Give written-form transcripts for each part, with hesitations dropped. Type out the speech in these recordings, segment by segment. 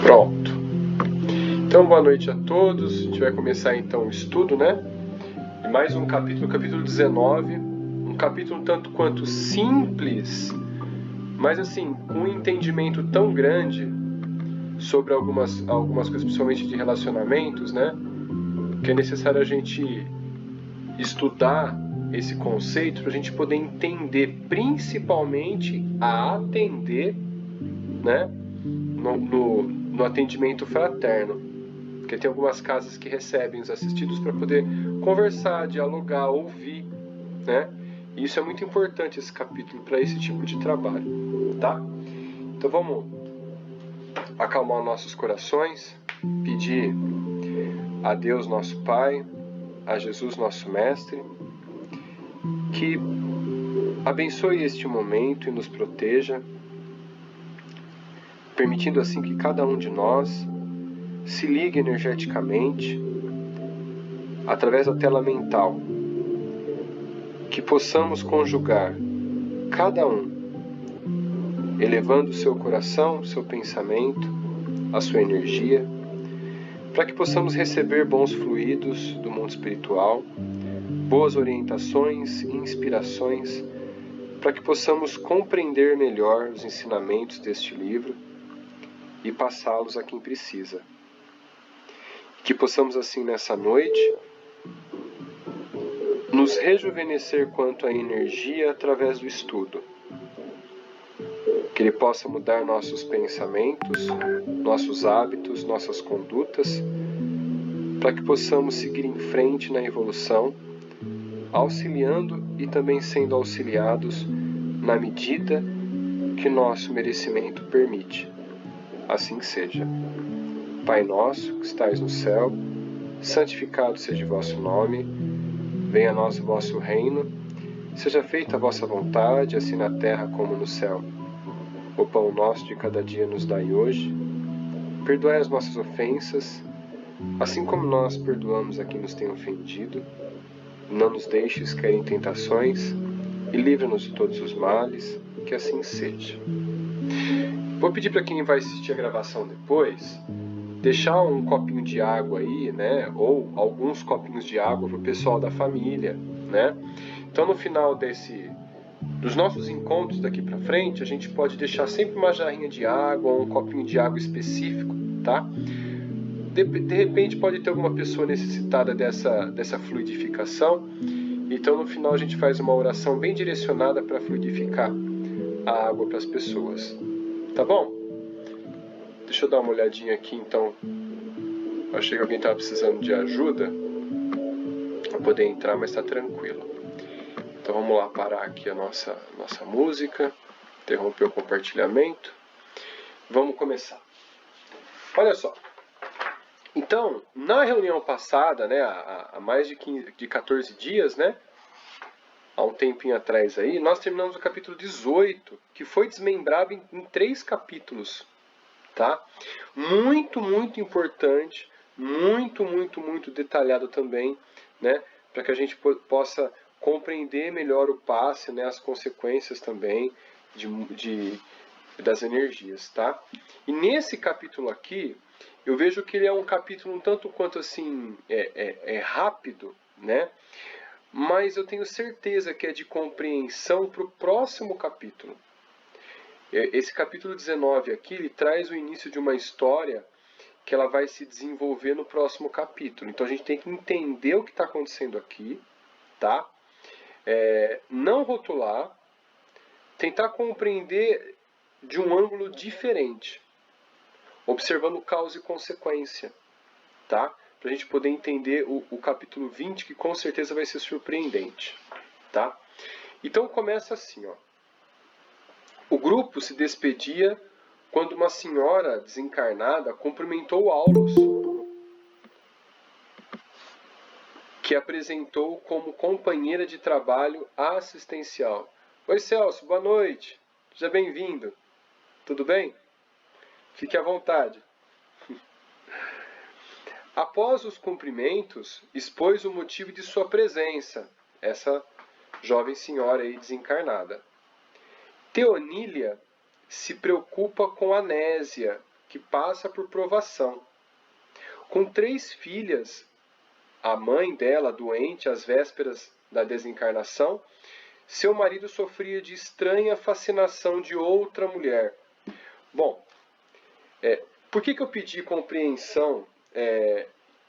Pronto. Então, boa noite a todos. A gente vai começar então o estudo, né? De mais um capítulo, capítulo 19. Um capítulo tanto quanto simples, mas assim, com um entendimento tão grande sobre algumas coisas, principalmente de relacionamentos, né? Que é necessário a gente estudar esse conceito para a gente poder entender, principalmente a atender, né? No atendimento fraterno. Porque tem algumas casas que recebem os assistidos para poder conversar, dialogar, ouvir, né? E isso é muito importante, esse capítulo, para esse tipo de trabalho, tá? Então vamos acalmar nossos corações, pedir a Deus nosso Pai, a Jesus nosso Mestre, que abençoe este momento e nos proteja, permitindo assim que cada um de nós se ligue energeticamente através da tela mental, que possamos conjugar cada um, elevando o seu coração, o seu pensamento, a sua energia, para que possamos receber bons fluidos do mundo espiritual, boas orientações e inspirações, para que possamos compreender melhor os ensinamentos deste livro e passá-los a quem precisa. Que possamos assim nessa noite nos rejuvenescer quanto à energia através do estudo. Que ele possa mudar nossos pensamentos, nossos hábitos, nossas condutas, para que possamos seguir em frente na evolução, auxiliando e também sendo auxiliados na medida que nosso merecimento permite. Assim seja. Pai nosso, que estais no céu, santificado seja o vosso nome, venha a nós o vosso reino, seja feita a vossa vontade, assim na terra como no céu. O pão nosso de cada dia nos dai hoje, perdoai as nossas ofensas, assim como nós perdoamos a quem nos tem ofendido, não nos deixes cair em tentações e livra-nos de todos os males, que assim seja. Vou pedir para quem vai assistir a gravação depois, deixar um copinho de água aí, né, ou alguns copinhos de água para o pessoal da família, né. Então no final dos nossos encontros daqui para frente, a gente pode deixar sempre uma jarrinha de água ou um copinho de água específico, tá? De repente pode ter alguma pessoa necessitada dessa fluidificação, então no final a gente faz uma oração bem direcionada para fluidificar a água para as pessoas, tá bom? Deixa eu dar uma olhadinha aqui então. Achei que alguém estava precisando de ajuda para poder entrar, mas está tranquilo. Então vamos lá parar aqui a nossa música, interromper o compartilhamento. Vamos começar. Olha só. Então, na reunião passada, né, há mais de 14 dias, né, há um tempinho atrás aí, nós terminamos o capítulo 18, que foi desmembrado em 3 capítulos, tá? Muito, muito importante, muito detalhado também, né, para que a gente possa compreender melhor o passe, né, as consequências também das energias, tá? E nesse capítulo aqui, eu vejo que ele é um capítulo um tanto quanto assim, rápido, né? Mas eu tenho certeza que é de compreensão para o próximo capítulo. Esse capítulo 19 aqui, ele traz o início de uma história que ela vai se desenvolver no próximo capítulo. Então a gente tem que entender o que está acontecendo aqui, tá? Não rotular, tentar compreender de um ângulo diferente, observando causa e consequência, tá? Para a gente poder entender o capítulo 20, que com certeza vai ser surpreendente, tá? Então começa assim, ó. O grupo se despedia quando uma senhora desencarnada cumprimentou Aulus, que apresentou como companheira de trabalho assistencial. Oi, Celso, boa noite. Seja bem-vindo. Tudo bem? Fique à vontade. Após os cumprimentos, expôs o motivo de sua presença, essa jovem senhora aí desencarnada. Teonília se preocupa com Anésia, que passa por provação. Com 3 filhas, a mãe dela doente às vésperas da desencarnação, seu marido sofria de estranha fascinação de outra mulher. Bom, por que eu pedi compreensão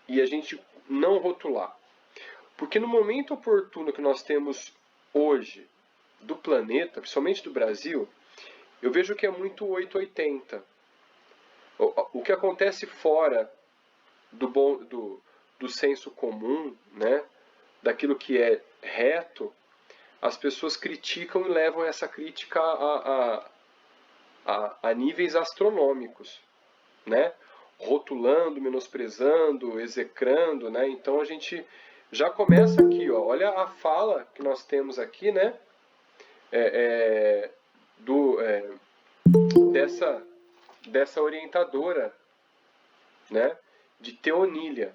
e a gente não rotular? Porque no momento oportuno que nós temos hoje do planeta, principalmente do Brasil, eu vejo que é muito 880. O que acontece fora do senso comum, né, daquilo que é reto, as pessoas criticam e levam essa crítica a níveis astronômicos, né? Rotulando, menosprezando, execrando, né? Então a gente já começa aqui, ó. Olha a fala que nós temos aqui, né? Dessa orientadora, né? De Teonília.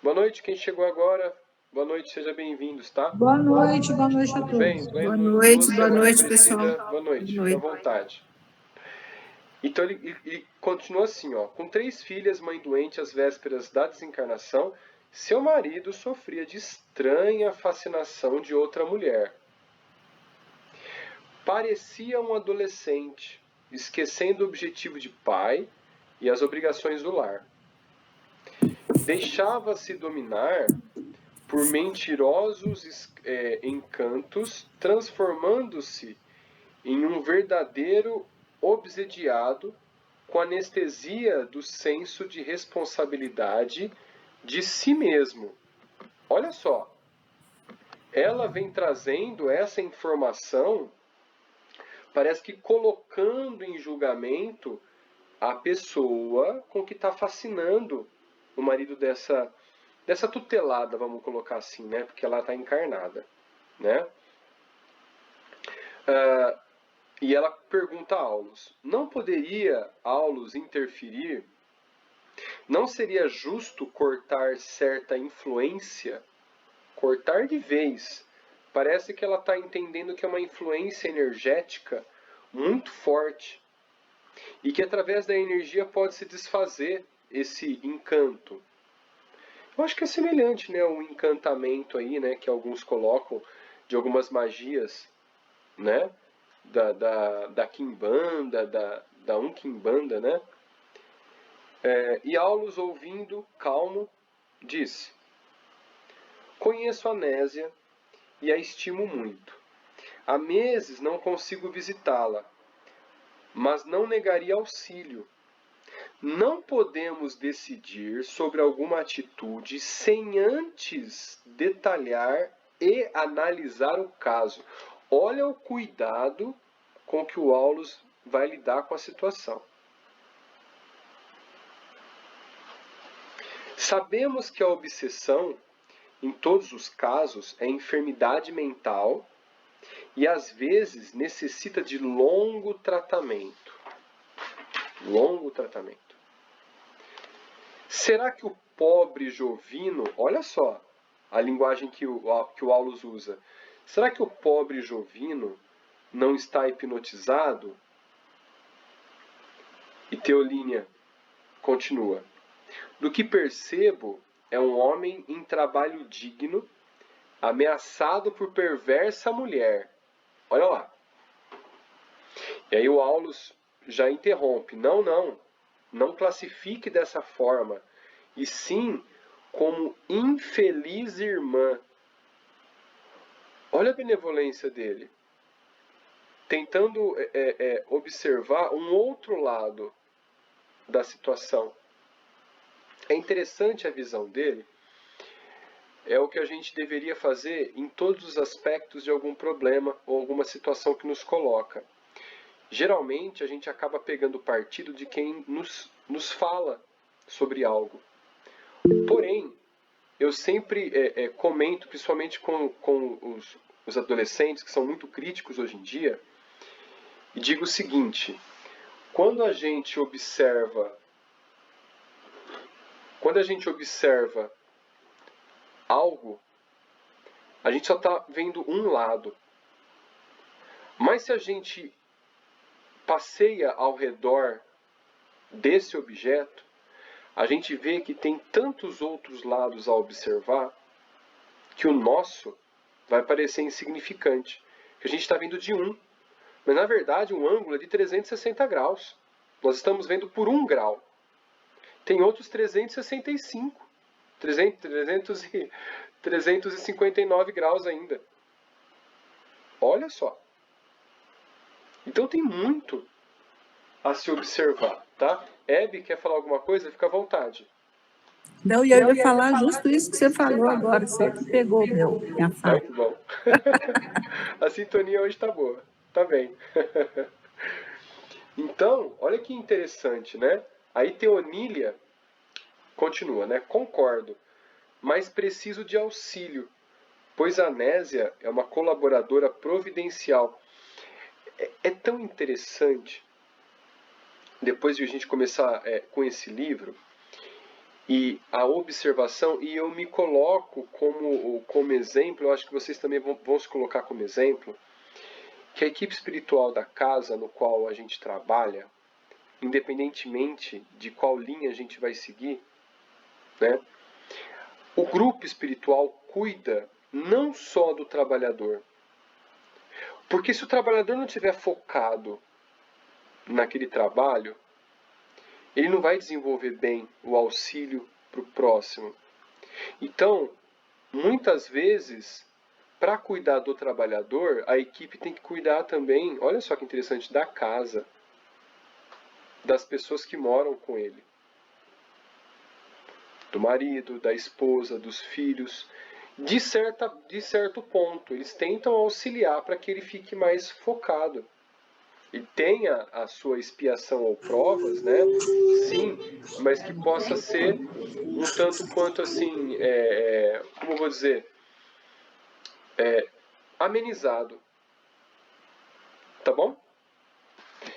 Boa noite, quem chegou agora. Boa noite, seja bem-vindos, tá? Boa noite a Tudo bem? todos. Boa Noite, Aparecida. pessoal. Boa noite, fica à vontade. Então ele continua assim, ó. Com 3 filhas, mãe doente às vésperas da desencarnação, seu marido sofria de estranha fascinação de outra mulher. Parecia um adolescente, esquecendo o objetivo de pai e as obrigações do lar. Deixava-se dominar por mentirosos encantos, transformando-se em um verdadeiro obsediado com anestesia do senso de responsabilidade de si mesmo. Olha só, ela vem trazendo essa informação, parece que colocando em julgamento a pessoa com que está fascinando o marido dessa tutelada, vamos colocar assim, né? Porque ela está encarnada, né? E ela pergunta a Aulus: não poderia Aulus interferir? Não seria justo cortar certa influência? Cortar de vez. Parece que ela está entendendo que é uma influência energética muito forte e que através da energia pode se desfazer esse encanto. Eu acho que é semelhante, né, ao encantamento aí, né, que alguns colocam de algumas magias, né, da Quimbanda, da Unquimbanda, né? E Aulus, ouvindo, calmo, disse: conheço a Nésia e a estimo muito. Há meses não consigo visitá-la, mas não negaria auxílio. Não podemos decidir sobre alguma atitude sem antes detalhar e analisar o caso. Olha o cuidado com que o Aulus vai lidar com a situação. Sabemos que a obsessão, em todos os casos, é enfermidade mental e às vezes necessita de longo tratamento. Longo tratamento. Será que o pobre Jovino, olha só a linguagem que o Aulus usa, será que o pobre Jovino não está hipnotizado? E Teolínia continua: do que percebo, é um homem em trabalho digno, ameaçado por perversa mulher. Olha lá. E aí o Aulus já interrompe: não classifique dessa forma, e sim como infeliz irmã. Olha a benevolência dele, tentando observar um outro lado da situação. É interessante a visão dele, é o que a gente deveria fazer em todos os aspectos de algum problema ou alguma situação que nos coloca. Geralmente a gente acaba pegando partido de quem nos fala sobre algo. Porém, eu sempre comento, principalmente com os adolescentes, que são muito críticos hoje em dia, e digo o seguinte: quando a gente observa algo, a gente só está vendo um lado. Mas se a gente passeia ao redor desse objeto, a gente vê que tem tantos outros lados a observar que o nosso vai parecer insignificante. A gente está vendo de um, mas na verdade um ângulo é de 360 graus. Nós estamos vendo por 1 grau. Tem outros 365, 359 graus ainda. Olha só. Então tem muito a se observar, tá? Hebe, quer falar alguma coisa? Fica à vontade. Não, e eu ia falar justo isso que você falou agora, você que pegou minha fala. Que bom. A sintonia hoje tá boa, tá bem. Então, olha que interessante, né? Aí Teonília continua, né? Concordo, mas preciso de auxílio, pois a Nésia é uma colaboradora providencial. É tão interessante, depois de a gente começar com esse livro, e a observação, e eu me coloco como exemplo, eu acho que vocês também vão se colocar como exemplo, que a equipe espiritual da casa no qual a gente trabalha, independentemente de qual linha a gente vai seguir, né, o grupo espiritual cuida não só do trabalhador. Porque se o trabalhador não estiver focado naquele trabalho, ele não vai desenvolver bem o auxílio para o próximo. Então, muitas vezes, para cuidar do trabalhador, a equipe tem que cuidar também, olha só que interessante, da casa, das pessoas que moram com ele. Do marido, da esposa, dos filhos. De certo ponto, eles tentam auxiliar para que ele fique mais focado. E tenha a sua expiação ou provas, né? Sim, mas que possa ser um tanto quanto assim, como eu vou dizer, amenizado. Tá bom?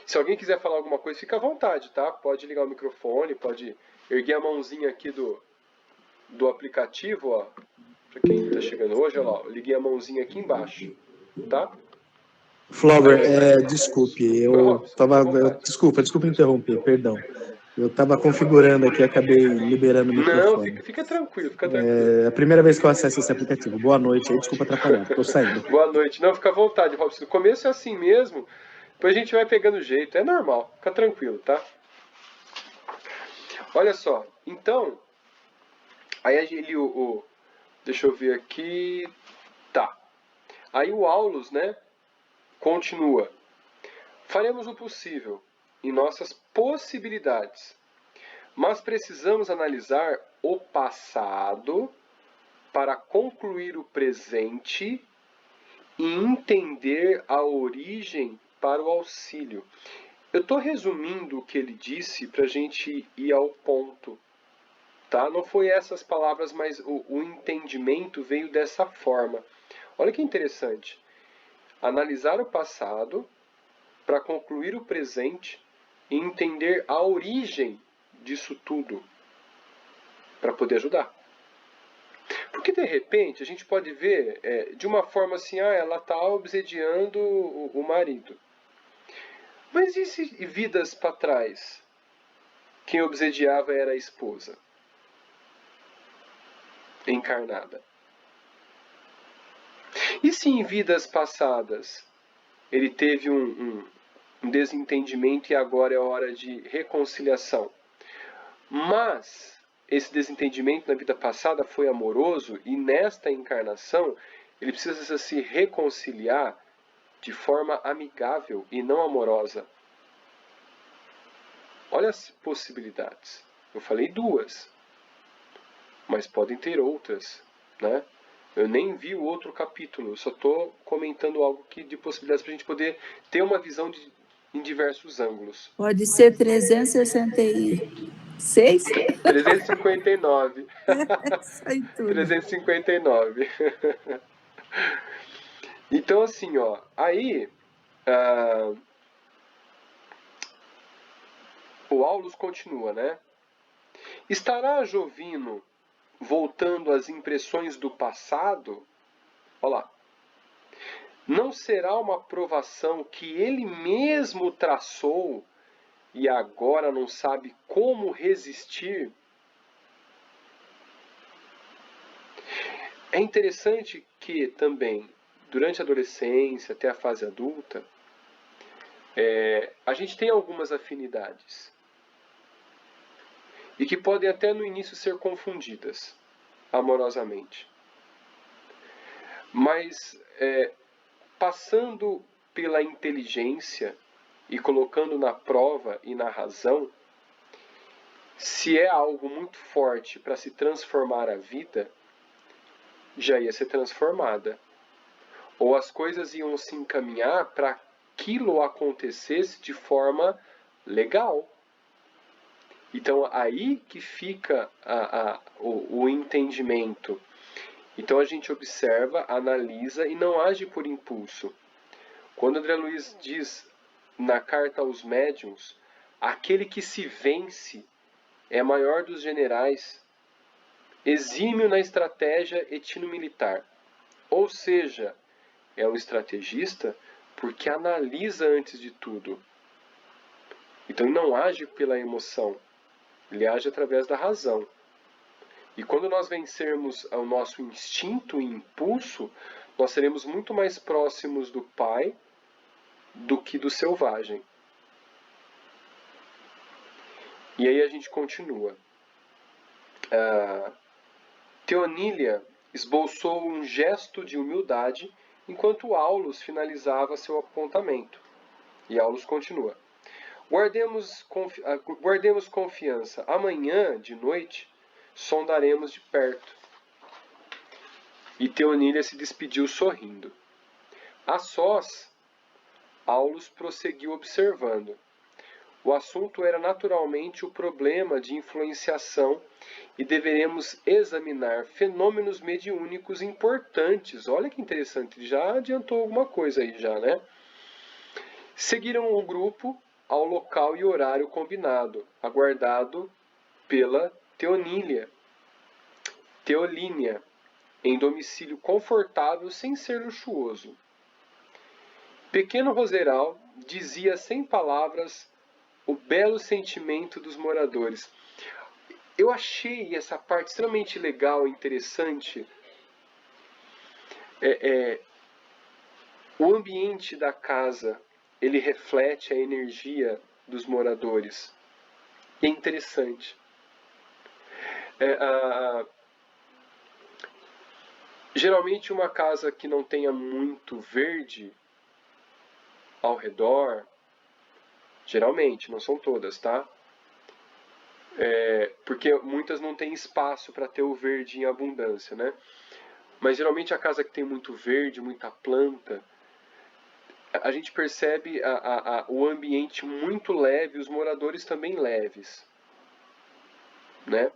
Se alguém quiser falar alguma coisa, fica à vontade, tá? Pode ligar o microfone, pode erguer a mãozinha aqui do aplicativo, ó. Pra quem está chegando hoje, olha lá, eu liguei a mãozinha aqui embaixo, tá? Flower, desculpe, desculpa interromper, perdão. Eu estava configurando aqui, acabei liberando o microfone. Não, fica tranquilo, fica tranquilo. É a primeira vez que eu acesso esse aplicativo. Boa noite aí, desculpa atrapalhar, estou saindo. Boa noite. Não, fica à vontade, Robson. No começo é assim mesmo, depois a gente vai pegando o jeito. É normal, fica tranquilo, tá? Olha só, então, aí ele, deixa eu ver aqui, tá. Aí o Aulus, né, continua. Faremos o possível em nossas possibilidades, mas precisamos analisar o passado para concluir o presente e entender a origem para o auxílio. Eu estou resumindo o que ele disse para a gente ir ao ponto. Tá? Não foi essas palavras, mas o entendimento veio dessa forma. Olha que interessante. Analisar o passado para concluir o presente e entender a origem disso tudo para poder ajudar. Porque de repente a gente pode ver de uma forma assim, ela está obsediando o marido. Mas e se vidas para trás? Quem obsediava era a esposa encarnada. E se em vidas passadas ele teve um desentendimento e agora é hora de reconciliação? Mas esse desentendimento na vida passada foi amoroso e nesta encarnação ele precisa se reconciliar de forma amigável e não amorosa. Olha as possibilidades. Eu falei 2, mas podem ter outras, né? Eu nem vi o outro capítulo, eu só estou comentando algo de possibilidades para a gente poder ter uma visão em diversos ângulos. Pode ser 366? 359. Isso aí tudo. 359. Então, assim, ó, aí o Aulus continua, né? Estará Jovino voltando às impressões do passado? Olha lá. Não será uma provação que ele mesmo traçou e agora não sabe como resistir. É interessante que também, durante a adolescência até a fase adulta, a gente tem algumas afinidades e que podem até no início ser confundidas amorosamente. Mas passando pela inteligência e colocando na prova e na razão, se é algo muito forte para se transformar a vida, já ia ser transformada. Ou as coisas iam se encaminhar para aquilo acontecesse de forma legal. Então aí que fica o entendimento. Então a gente observa, analisa e não age por impulso. Quando André Luiz diz na carta aos médiuns, aquele que se vence é maior dos generais, exímio na estratégia etino-militar. Ou seja, é um estrategista porque analisa antes de tudo. Então ele não age pela emoção, ele age através da razão. E quando nós vencermos o nosso instinto e impulso, nós seremos muito mais próximos do Pai do que do selvagem. E aí a gente continua. Teonília esboçou um gesto de humildade enquanto Aulus finalizava seu apontamento. E Aulus continua. Guardemos confiança. Amanhã, de noite, sondaremos de perto. E Teonília se despediu sorrindo. A sós, Aulus prosseguiu observando. O assunto era naturalmente o problema de influenciação e deveremos examinar fenômenos mediúnicos importantes. Olha que interessante, ele já adiantou alguma coisa aí já, né? Seguiram o grupo ao local e horário combinado, aguardado pela Teolínia, em domicílio confortável sem ser luxuoso. Pequeno Roseral dizia sem palavras o belo sentimento dos moradores. Eu achei essa parte extremamente legal e interessante. O ambiente da casa, ele reflete a energia dos moradores. E é interessante. Geralmente uma casa que não tenha muito verde ao redor, geralmente, não são todas, tá? Porque muitas não têm espaço para ter o verde em abundância, né? Mas geralmente a casa que tem muito verde, muita planta, a gente percebe o ambiente muito leve, os moradores também leves, né?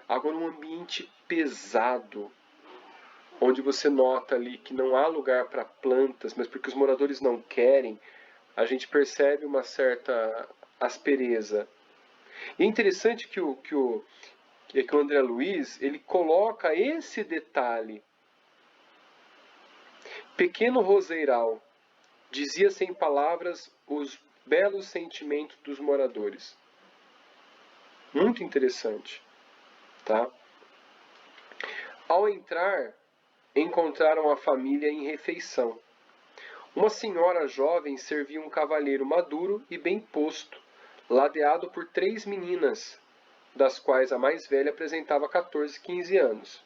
Agora um ambiente pesado, onde você nota ali que não há lugar para plantas, mas porque os moradores não querem, a gente percebe uma certa aspereza. E é interessante que o André Luiz, ele coloca esse detalhe. Pequeno Roseiral dizia sem palavras os belos sentimentos dos moradores. Muito interessante, tá? Ao entrar, encontraram a família em refeição. Uma senhora jovem servia um cavalheiro maduro e bem posto, ladeado por 3 meninas, das quais a mais velha apresentava 14, 15 anos.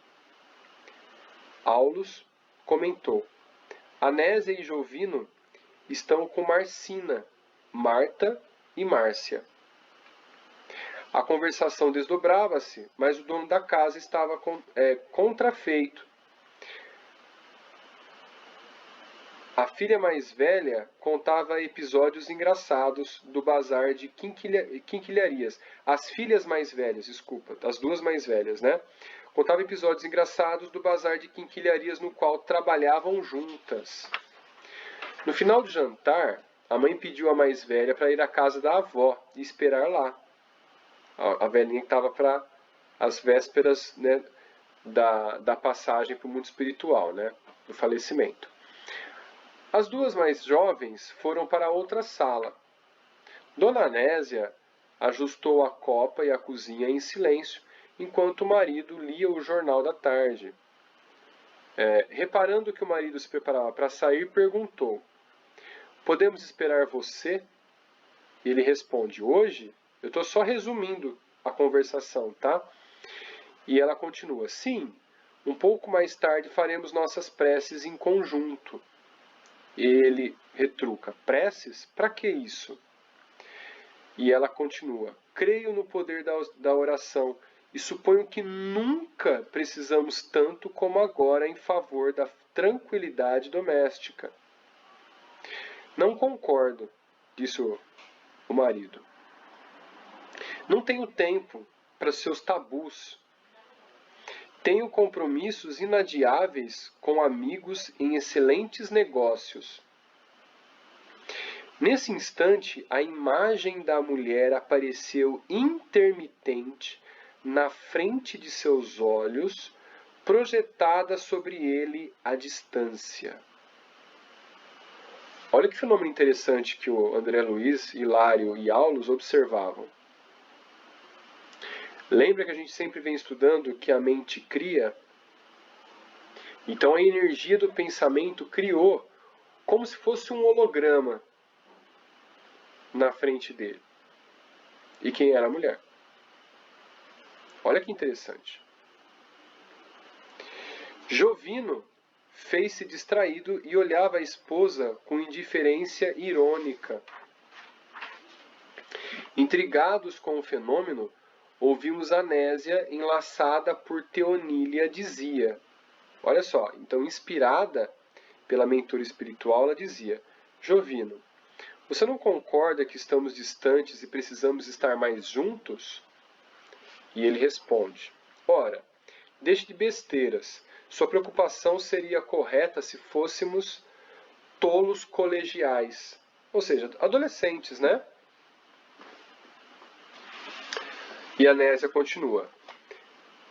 Aulus comentou: Anésia e Jovino estão com Marcina, Marta e Márcia. A conversação desdobrava-se, mas o dono da casa estava contrafeito. A filha mais velha contava episódios engraçados do bazar de quinquilharias. As filhas mais velhas, desculpa, as duas mais velhas, né? Contava episódios engraçados do bazar de quinquilharias no qual trabalhavam juntas. No final do jantar, a mãe pediu à mais velha para ir à casa da avó e esperar lá. A velhinha que estava para as vésperas, né, da passagem para o mundo espiritual, né, do falecimento. As duas mais jovens foram para outra sala. Dona Anésia ajustou a copa e a cozinha em silêncio, enquanto o marido lia o jornal da tarde. Reparando que o marido se preparava para sair, perguntou: "Podemos esperar você?" Ele responde: "Hoje? Eu estou só resumindo a conversação, tá?" E ela continua: "Sim, um pouco mais tarde faremos nossas preces em conjunto." Ele retruca: "Preces? Para que isso?" E ela continua: "Creio no poder da oração e suponho que nunca precisamos tanto como agora em favor da tranquilidade doméstica." "Não concordo", disse o marido. "Não tenho tempo para seus tabus. Tenho compromissos inadiáveis com amigos em excelentes negócios." Nesse instante, a imagem da mulher apareceu intermitente na frente de seus olhos, projetada sobre ele à distância. Olha que fenômeno interessante que o André Luiz, Hilário e Aulus observavam. Lembra que a gente sempre vem estudando que a mente cria? Então a energia do pensamento criou como se fosse um holograma na frente dele. E quem era a mulher? Olha que interessante. Jovino fez-se distraído e olhava a esposa com indiferença irônica. Intrigados com o fenômeno, ouvimos Anésia, enlaçada por Teonília, dizia. Olha só, então inspirada pela mentora espiritual, ela dizia: "Jovino, você não concorda que estamos distantes e precisamos estar mais juntos?" E ele responde: "Ora, deixe de besteiras. Sua preocupação seria correta se fôssemos tolos colegiais." Ou seja, adolescentes, né? E Anésia continua: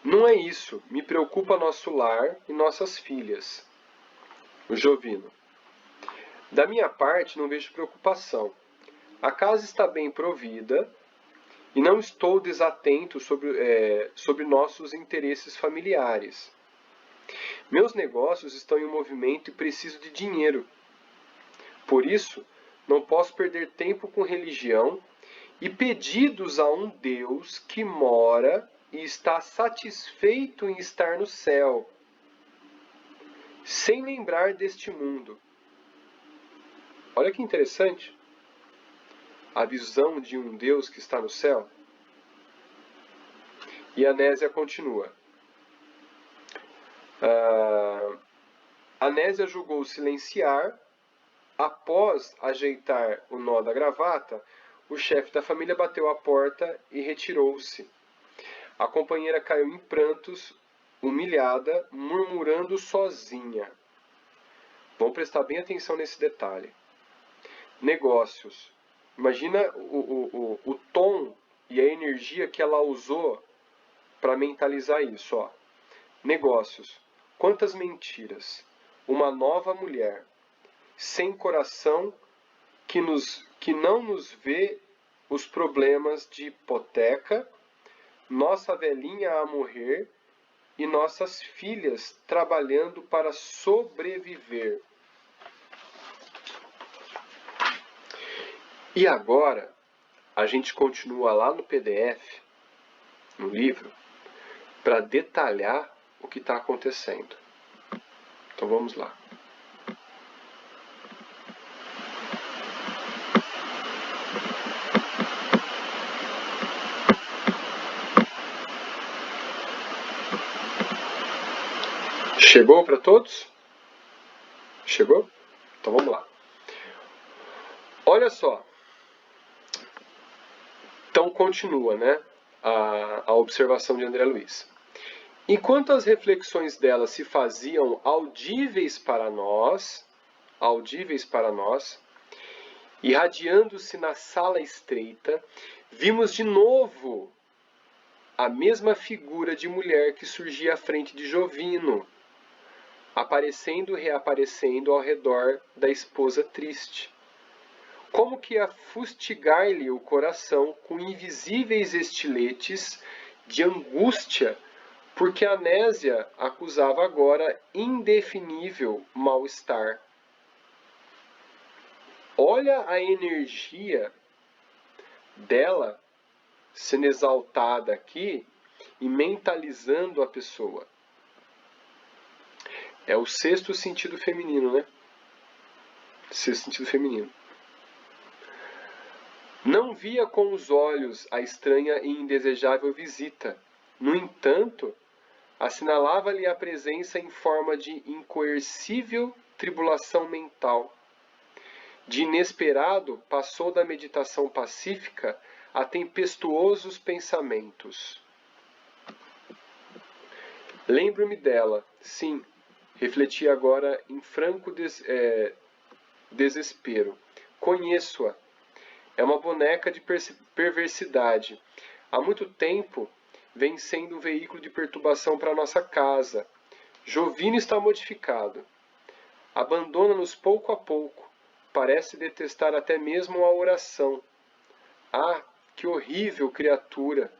"Não é isso. Me preocupa nosso lar e nossas filhas." O Jovino: "Da minha parte, não vejo preocupação. A casa está bem provida e não estou desatento sobre nossos interesses familiares. Meus negócios estão em movimento e preciso de dinheiro. Por isso, não posso perder tempo com religião e pedidos a um Deus que mora e está satisfeito em estar no céu, sem lembrar deste mundo." Olha que interessante. A visão de um Deus que está no céu. E Anésia continua. Anésia julgou silenciar. Após ajeitar o nó da gravata, o chefe da família bateu a porta e retirou-se. A companheira caiu em prantos, humilhada, murmurando sozinha. Vamos prestar bem atenção nesse detalhe. Negócios. Imagina o tom e a energia que ela usou para mentalizar isso. Ó. Negócios. Quantas mentiras. Uma nova mulher. Sem coração, que não nos vê os problemas de hipoteca, nossa velhinha a morrer e nossas filhas trabalhando para sobreviver. E agora, a gente continua lá no PDF, no livro, para detalhar o que está acontecendo. Então vamos lá. Chegou para todos? Chegou? Então vamos lá. Olha só. Então continua, né, a observação de André Luiz. Enquanto as reflexões dela se faziam audíveis para nós, irradiando-se na sala estreita, vimos de novo a mesma figura de mulher que surgia à frente de Jovino, aparecendo e reaparecendo ao redor da esposa triste. como que a fustigar-lhe o coração com invisíveis estiletes de angústia, porque a Nésia acusava agora indefinível mal-estar. Olha a energia dela sendo exaltada aqui e mentalizando a pessoa. É o sexto sentido feminino, né? Sexto sentido feminino. Não via com os olhos a estranha e indesejável visita. No entanto, assinalava-lhe a presença em forma de incoercível tribulação mental. De inesperado, passou da meditação pacífica a tempestuosos pensamentos. Lembro-me dela, sim, refleti agora em franco desespero. Conheço-a. É uma boneca de perversidade. Há muito tempo vem sendo um veículo de perturbação para nossa casa. Jovino está modificado. Abandona-nos pouco a pouco. Parece detestar até mesmo a oração. Ah, que horrível criatura!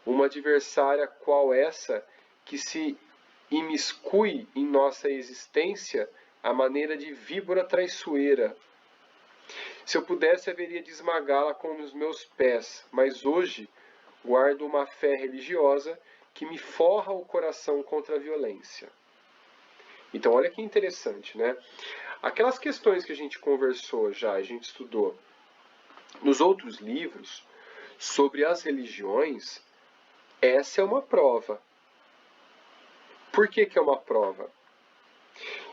Uma adversária qual essa que se imiscui em nossa existência à maneira de víbora traiçoeira. Se eu pudesse, haveria de esmagá-la com os meus pés, mas hoje guardo uma fé religiosa que me forra o coração contra a violência. Então, olha que interessante, né? Aquelas questões que a gente conversou já, a gente estudou nos outros livros sobre as religiões, essa é uma prova. Por que é uma prova?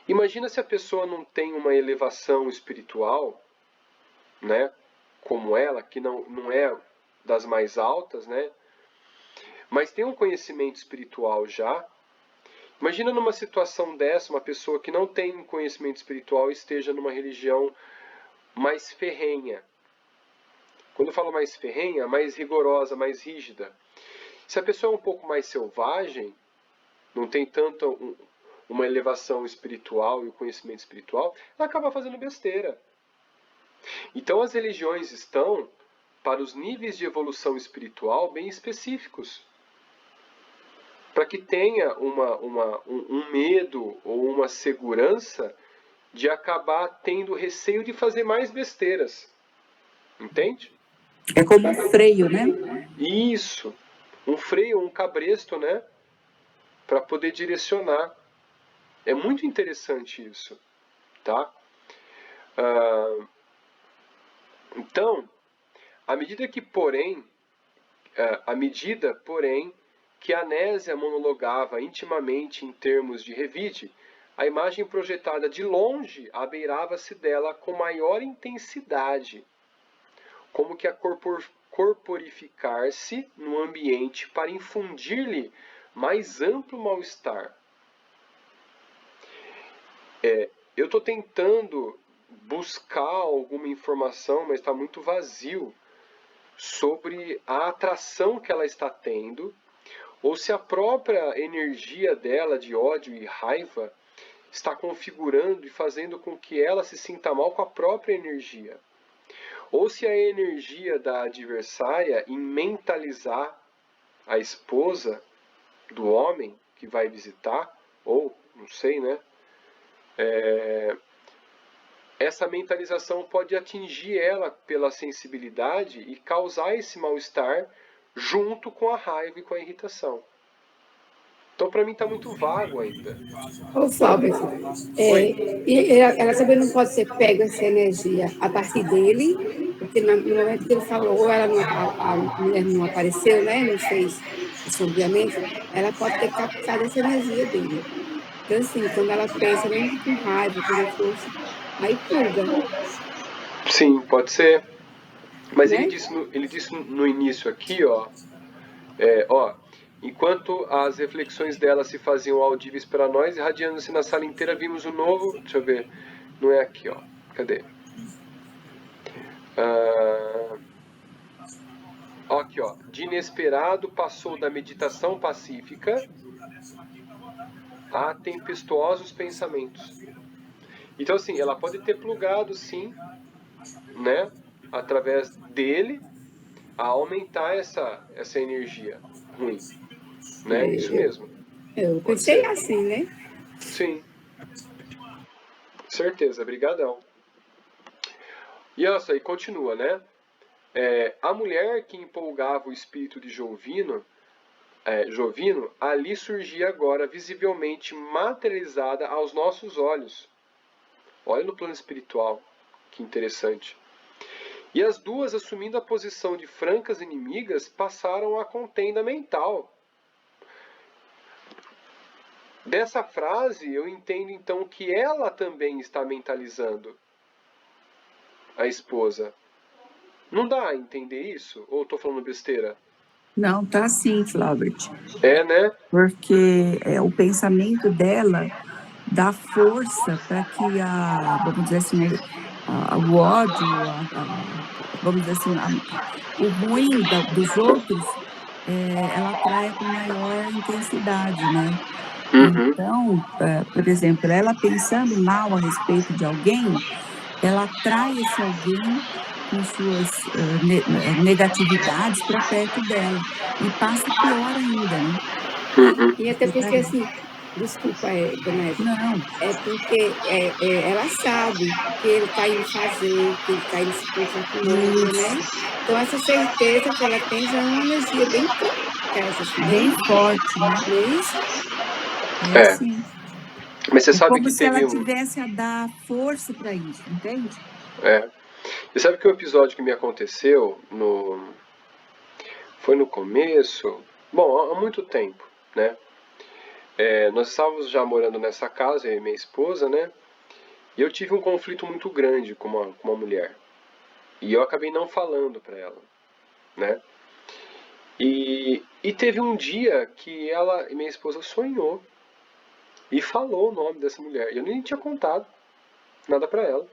Imagina se a pessoa não tem uma elevação espiritual, né, como ela, que não é das mais altas, né, mas tem um conhecimento espiritual já. Imagina numa situação dessa, uma pessoa que não tem um conhecimento espiritual e esteja numa religião mais ferrenha. Quando eu falo mais ferrenha, mais rigorosa, mais rígida. Se a pessoa é um pouco mais selvagem, não tem tanto uma elevação espiritual e o conhecimento espiritual, ela acaba fazendo besteira. Então as religiões estão para os níveis de evolução espiritual bem específicos. Para que tenha um medo ou uma segurança de acabar tendo receio de fazer mais besteiras. Entende? É como um freio, né? Isso. Um freio, um cabresto, né? Para poder direcionar. É muito interessante isso. Tá? Então, à medida, porém, que a Nésia monologava intimamente em termos de revide, a imagem projetada de longe abeirava-se dela com maior intensidade, como que a corporificar-se no ambiente para infundir-lhe mais amplo mal-estar. Eu estou tentando buscar alguma informação, mas está muito vazio, sobre a atração que ela está tendo, ou se a própria energia dela de ódio e raiva está configurando e fazendo com que ela se sinta mal com a própria energia. Ou se a energia da adversária em mentalizar a esposa do homem que vai visitar, ou, não sei, né? Essa mentalização pode atingir ela pela sensibilidade e causar esse mal-estar junto com a raiva e com a irritação. Então, para mim, está muito vago ainda. Ô, Flávio, ela também não pode ser pega essa energia a partir dele, porque no momento que ele falou, a mulher não apareceu, né? Não fez esse obviamente, ela pode ter captado essa energia dele. Então, assim, quando ela pensa, mesmo com raiva, com força, aí pulga. Sim, pode ser. Mas né? ele disse no início aqui, ó, enquanto as reflexões dela se faziam audíveis para nós, irradiando-se na sala inteira, vimos um novo... Deixa eu ver. Não é aqui, ó. Cadê? Aqui, ó. De inesperado, passou da meditação pacífica a tempestuosos pensamentos. Então, assim, ela pode ter plugado, sim, né, através dele, a aumentar essa energia ruim, né? Isso mesmo. Eu Pode pensei ser. assim, né? Sim, certeza, brigadão. E olha só, e continua, né? A mulher que empolgava o espírito de Jovino, ali surgia agora visivelmente materializada aos nossos olhos. Olha no plano espiritual, que interessante. E as duas, assumindo a posição de francas inimigas, passaram a contenda mental. Dessa frase, eu entendo então que ela também está mentalizando a esposa. Não dá a entender isso? Ou estou falando besteira? Não, tá sim, Flaubert. Né? Porque o pensamento dela dá força para que vamos dizer assim, o ódio, vamos dizer assim, o ruim dos outros, ela traia com maior intensidade, né? Uhum. Então, por exemplo, ela pensando mal a respeito de alguém, ela atrai esse alguém com suas negatividades para perto dela e passa pior ainda, né? Uhum. E até porque, assim, desculpa, dona Eva, Não, é porque ela sabe o que ele está indo fazer, que ele está indo se encontrar com outra, né? Então, essa certeza que ela tem já é uma energia bem poderosa, assim, bem forte, né? não é isso? É assim. Mas você É sabe como que se ela teve tivesse a dar força para isso, entende? Você sabe que o episódio que me aconteceu foi no começo? Bom, há muito tempo, né? Nós estávamos já morando nessa casa, eu e minha esposa, né? E eu tive um conflito muito grande com uma mulher. E eu acabei não falando para ela, né? E teve um dia que ela e minha esposa sonhou e falou o nome dessa mulher. E eu nem tinha contado nada para ela.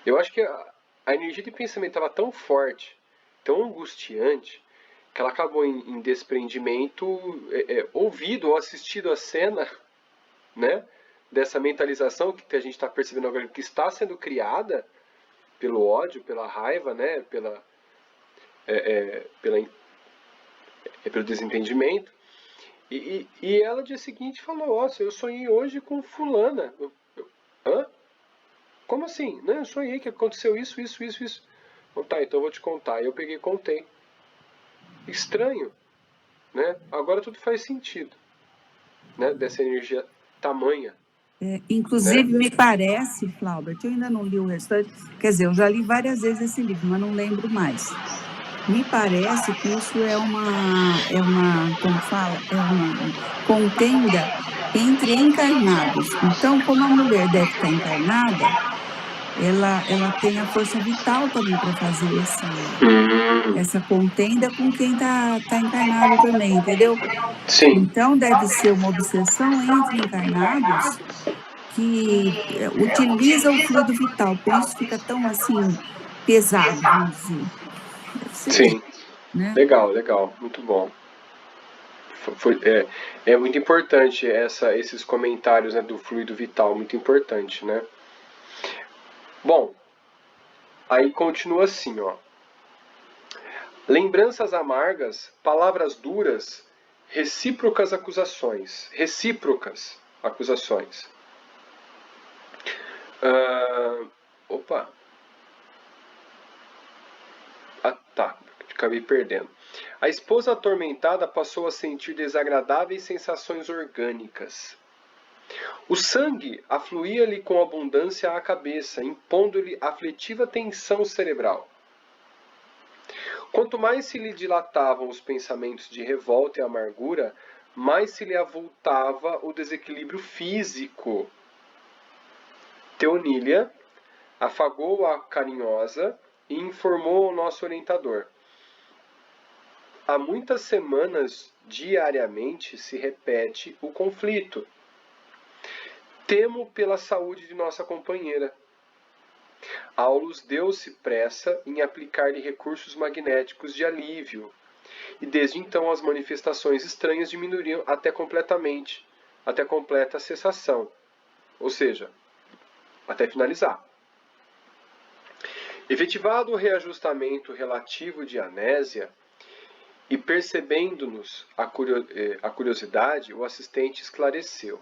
Eu acho que a energia de pensamento estava tão forte, tão angustiante, que ela acabou em desprendimento, ouvido ou assistido a cena, né? Dessa mentalização que a gente está percebendo agora, que está sendo criada pelo ódio, pela raiva, né? Pelo desentendimento. E ela, no dia seguinte, falou: Nossa, eu sonhei hoje com fulana. Hã? Como assim? Não, eu sonhei que aconteceu isso. Então tá, então eu vou te contar. E eu peguei e contei. Estranho, né? Agora tudo faz sentido, né? Dessa energia tamanha. Inclusive, me parece, Flaubert, eu ainda não li o restante, quer dizer, eu já li várias vezes esse livro, mas não lembro mais. Me parece que isso é uma, como fala, é uma contenda entre encarnados. Então, como a mulher deve estar encarnada, ela tem a força vital também para fazer essa contenda com quem está encarnado também, entendeu? Sim. Então, deve ser uma obsessão entre encarnados que utiliza o fluido vital, por isso fica tão assim pesado, vamos dizer. Deve ser Sim. isso, né? Legal, muito bom. É muito importante esses comentários, né, do fluido vital, muito importante, né? Bom, aí continua assim, ó. Lembranças amargas, palavras duras, recíprocas acusações. Opa. Ah, tá. Acabei perdendo. A esposa atormentada passou a sentir desagradáveis sensações orgânicas. O sangue afluía-lhe com abundância à cabeça, impondo-lhe aflitiva tensão cerebral. Quanto mais se lhe dilatavam os pensamentos de revolta e amargura, mais se lhe avultava o desequilíbrio físico. Teonília afagou-a carinhosa e informou ao nosso orientador. Há muitas semanas, diariamente, se repete o conflito. Temo pela saúde de nossa companheira. Aulus deu-se pressa em aplicar-lhe recursos magnéticos de alívio, e desde então as manifestações estranhas diminuíram até completa cessação, ou seja, até finalizar. Efetivado o reajustamento relativo de Anésia, e percebendo-nos a curiosidade, o assistente esclareceu.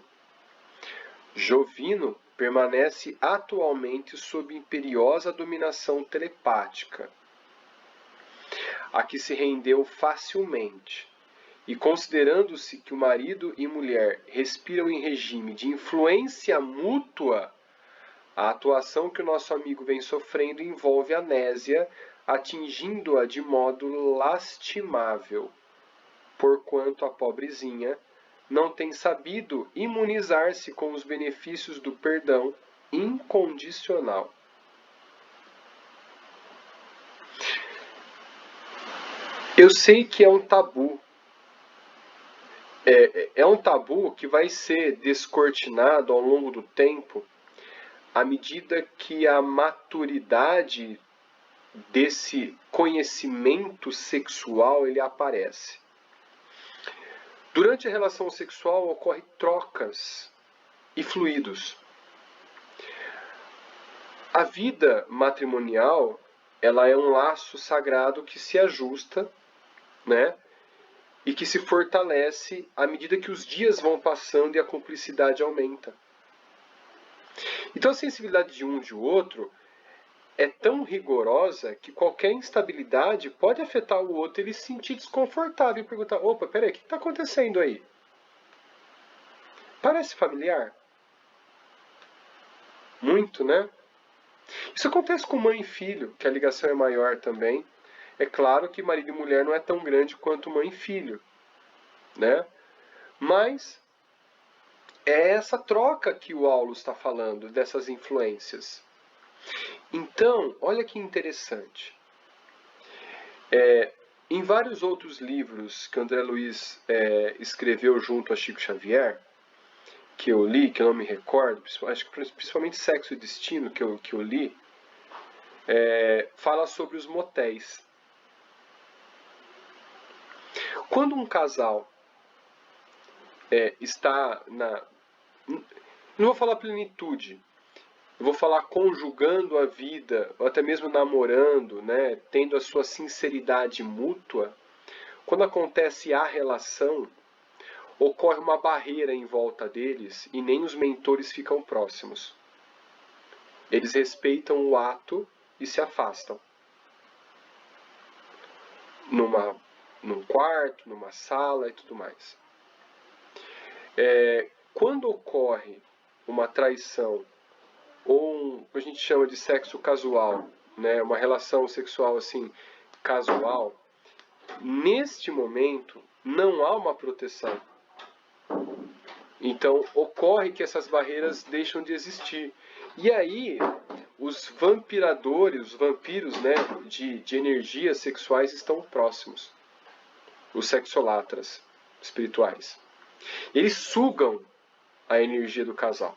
Jovino permanece atualmente sob imperiosa dominação telepática, a que se rendeu facilmente, e considerando-se que o marido e mulher respiram em regime de influência mútua, a atuação que o nosso amigo vem sofrendo envolve Anésia, atingindo-a de modo lastimável, porquanto a pobrezinha não tem sabido imunizar-se com os benefícios do perdão incondicional. Eu sei que é um tabu. É um tabu que vai ser descortinado ao longo do tempo, à medida que a maturidade desse conhecimento sexual ele aparece. Durante a relação sexual ocorrem trocas e fluidos. A vida matrimonial, ela é um laço sagrado que se ajusta, né? E que se fortalece à medida que os dias vão passando e a cumplicidade aumenta. Então a sensibilidade de um e de outro é tão rigorosa que qualquer instabilidade pode afetar o outro e ele se sentir desconfortável e perguntar: opa, peraí, o que está acontecendo aí? Parece familiar? Muito, né? Isso acontece com mãe e filho, que a ligação é maior também. É claro que marido e mulher não é tão grande quanto mãe e filho, né? Mas é essa troca que o Aulus está falando, dessas influências. Então, olha que interessante. Em vários outros livros que André Luiz escreveu junto a Chico Xavier, que eu li, que eu não me recordo, acho que principalmente Sexo e Destino, que eu li, fala sobre os motéis. Quando um casal está na... Não vou falar plenitude, eu vou falar conjugando a vida, ou até mesmo namorando, né, tendo a sua sinceridade mútua. Quando acontece a relação, ocorre uma barreira em volta deles e nem os mentores ficam próximos. Eles respeitam o ato e se afastam. Num quarto, numa sala e tudo mais. Quando ocorre uma traição ou a gente chama de sexo casual, né, uma relação sexual assim casual, neste momento não há uma proteção. Então ocorre que essas barreiras deixam de existir. E aí os vampiradores, os vampiros, né, de energias sexuais estão próximos. Os sexolatras espirituais. Eles sugam a energia do casal.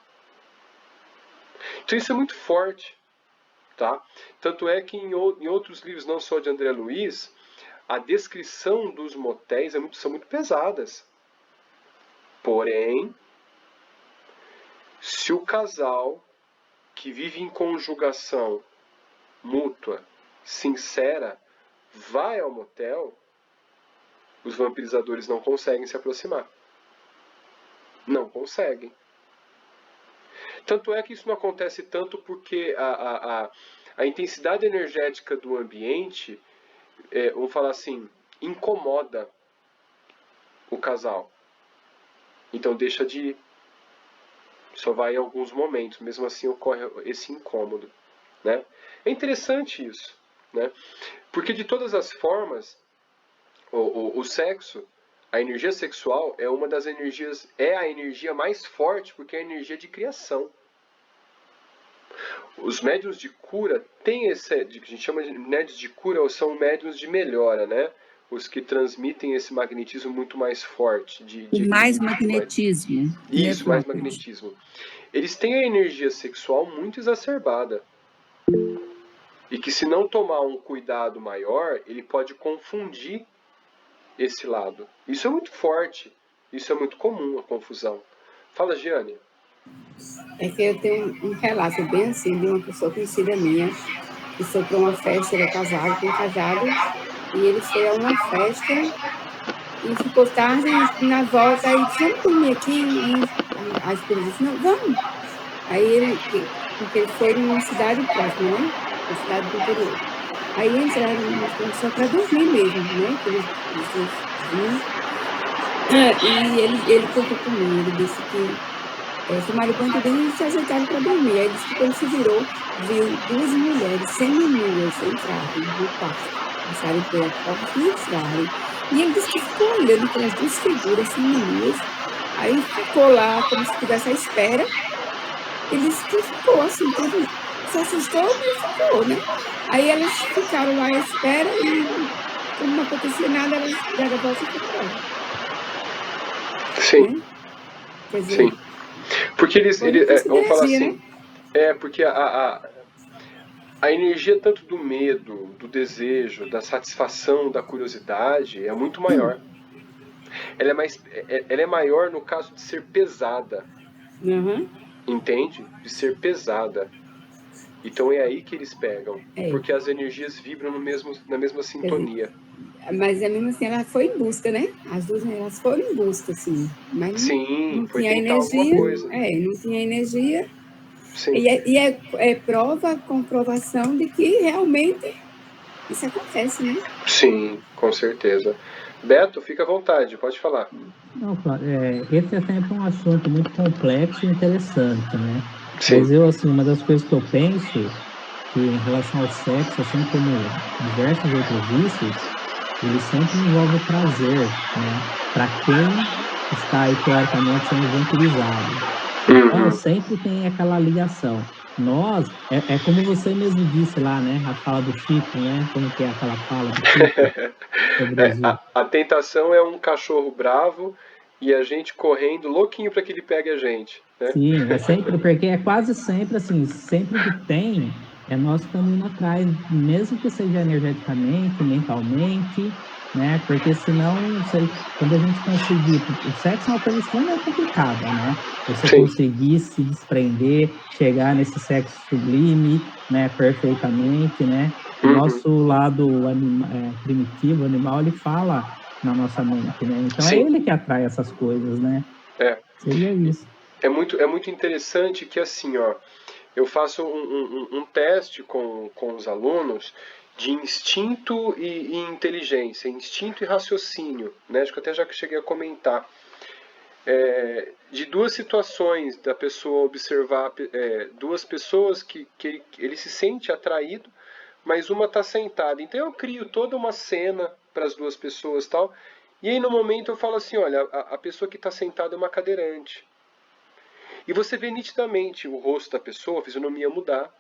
Então isso é muito forte, tá? Tanto é que em outros livros, não só de André Luiz, a descrição dos motéis são muito pesadas. Porém, se o casal que vive em conjugação mútua, sincera, vai ao motel, os vampirizadores não conseguem se aproximar. Não conseguem. Tanto é que isso não acontece tanto porque a intensidade energética do ambiente, vamos falar assim, incomoda o casal. Então deixa de ir. Só vai em alguns momentos. Mesmo assim ocorre esse incômodo. Né? É interessante isso. Né? Porque de todas as formas, o sexo, a energia sexual é uma das energias, é a energia mais forte porque é a energia de criação. Os médiuns de cura têm esse, que a gente chama de médiuns de cura, ou são médiuns de melhora, né? Os que transmitem esse magnetismo muito mais forte. Mais magnetismo. Isso, mais magnetismo. Eles têm a energia sexual muito exacerbada. E que se não tomar um cuidado maior, ele pode confundir esse lado. Isso é muito forte. Isso é muito comum, a confusão. Fala, Giane. É que eu tenho um relato bem assim de uma pessoa conhecida minha, foi para uma festa, ele é casado, tem casado, e ele foi a uma festa e ficou tarde, e na volta, aí disse, vamos dormir aqui? Aí a esposa disse, não, vamos. Aí ele, porque ele foi numa cidade próxima, né? Uma cidade do interior. Aí entraram numa condição para dormir mesmo, né? Que eles e ele contou comigo, ele disse que tomaram banho e se ajeitaram para dormir. Aí ele disse que quando se virou, viu 2 mulheres seminuas entrarem no quarto, passarem pela porta e entrarem. E ele disse que ficou olhando aquelas 2 figuras seminuas, aí ficou lá como se estivesse à espera. Ele disse que ficou assim, tudo, se assustou, mas ficou, né? Aí elas ficaram lá à espera e, como não acontecia nada, elas deram a volta e foram. Sim, Né? Quer dizer, sim. Porque eles vamos falar assim, né? Porque a energia tanto do medo, do desejo, da satisfação, da curiosidade é muito maior. Ela é maior no caso de ser pesada. Uhum. Entende? De ser pesada. Então é aí que eles pegam. É. Porque as energias vibram na mesma sintonia. Mas mesmo assim, ela foi em busca, né? As 2 elas foram em busca, assim. Mas Sim, não foi tinha tentar energia. alguma coisa. Não tinha energia. Sim. E é comprovação de que realmente isso acontece, né? Sim, com certeza. Beto, fica à vontade, pode falar. Não, claro, esse é sempre um assunto muito complexo e interessante, né? Sim. Mas eu, assim, uma das coisas que eu penso, que em relação ao sexo, assim como diversos outros vícios, ele sempre envolve o prazer, né? Para quem está aí, teoricamente, sendo vampirizado. Então, sempre tem aquela ligação. Nós, como você mesmo disse lá, né? A fala do Chico, né? Como que é aquela fala do Chico sobre isso? A tentação é um cachorro bravo e a gente correndo louquinho para que ele pegue a gente. Né? Sim, é sempre, porque é quase sempre assim, sempre que tem, nós estamos indo atrás, mesmo que seja energeticamente, mentalmente, né? Porque senão, quando a gente conseguir, o sexo é uma coisa extremamente complicada, né? Você conseguir se desprender, chegar nesse sexo sublime, né? Perfeitamente, né? O nosso lado primitivo, animal, ele fala na nossa mente, né? Então é ele que atrai essas coisas, né? Seria isso. É muito interessante que assim, ó, eu faço um teste com os alunos de instinto e inteligência, instinto e raciocínio, né? Acho que até já cheguei a comentar. De 2 situações da pessoa observar 2 pessoas que ele se sente atraído, mas uma está sentada. Então eu crio toda uma cena para as 2 pessoas tal. E aí no momento eu falo assim, olha, a pessoa que está sentada é uma cadeirante. E você vê nitidamente o rosto da pessoa, a fisionomia mudar.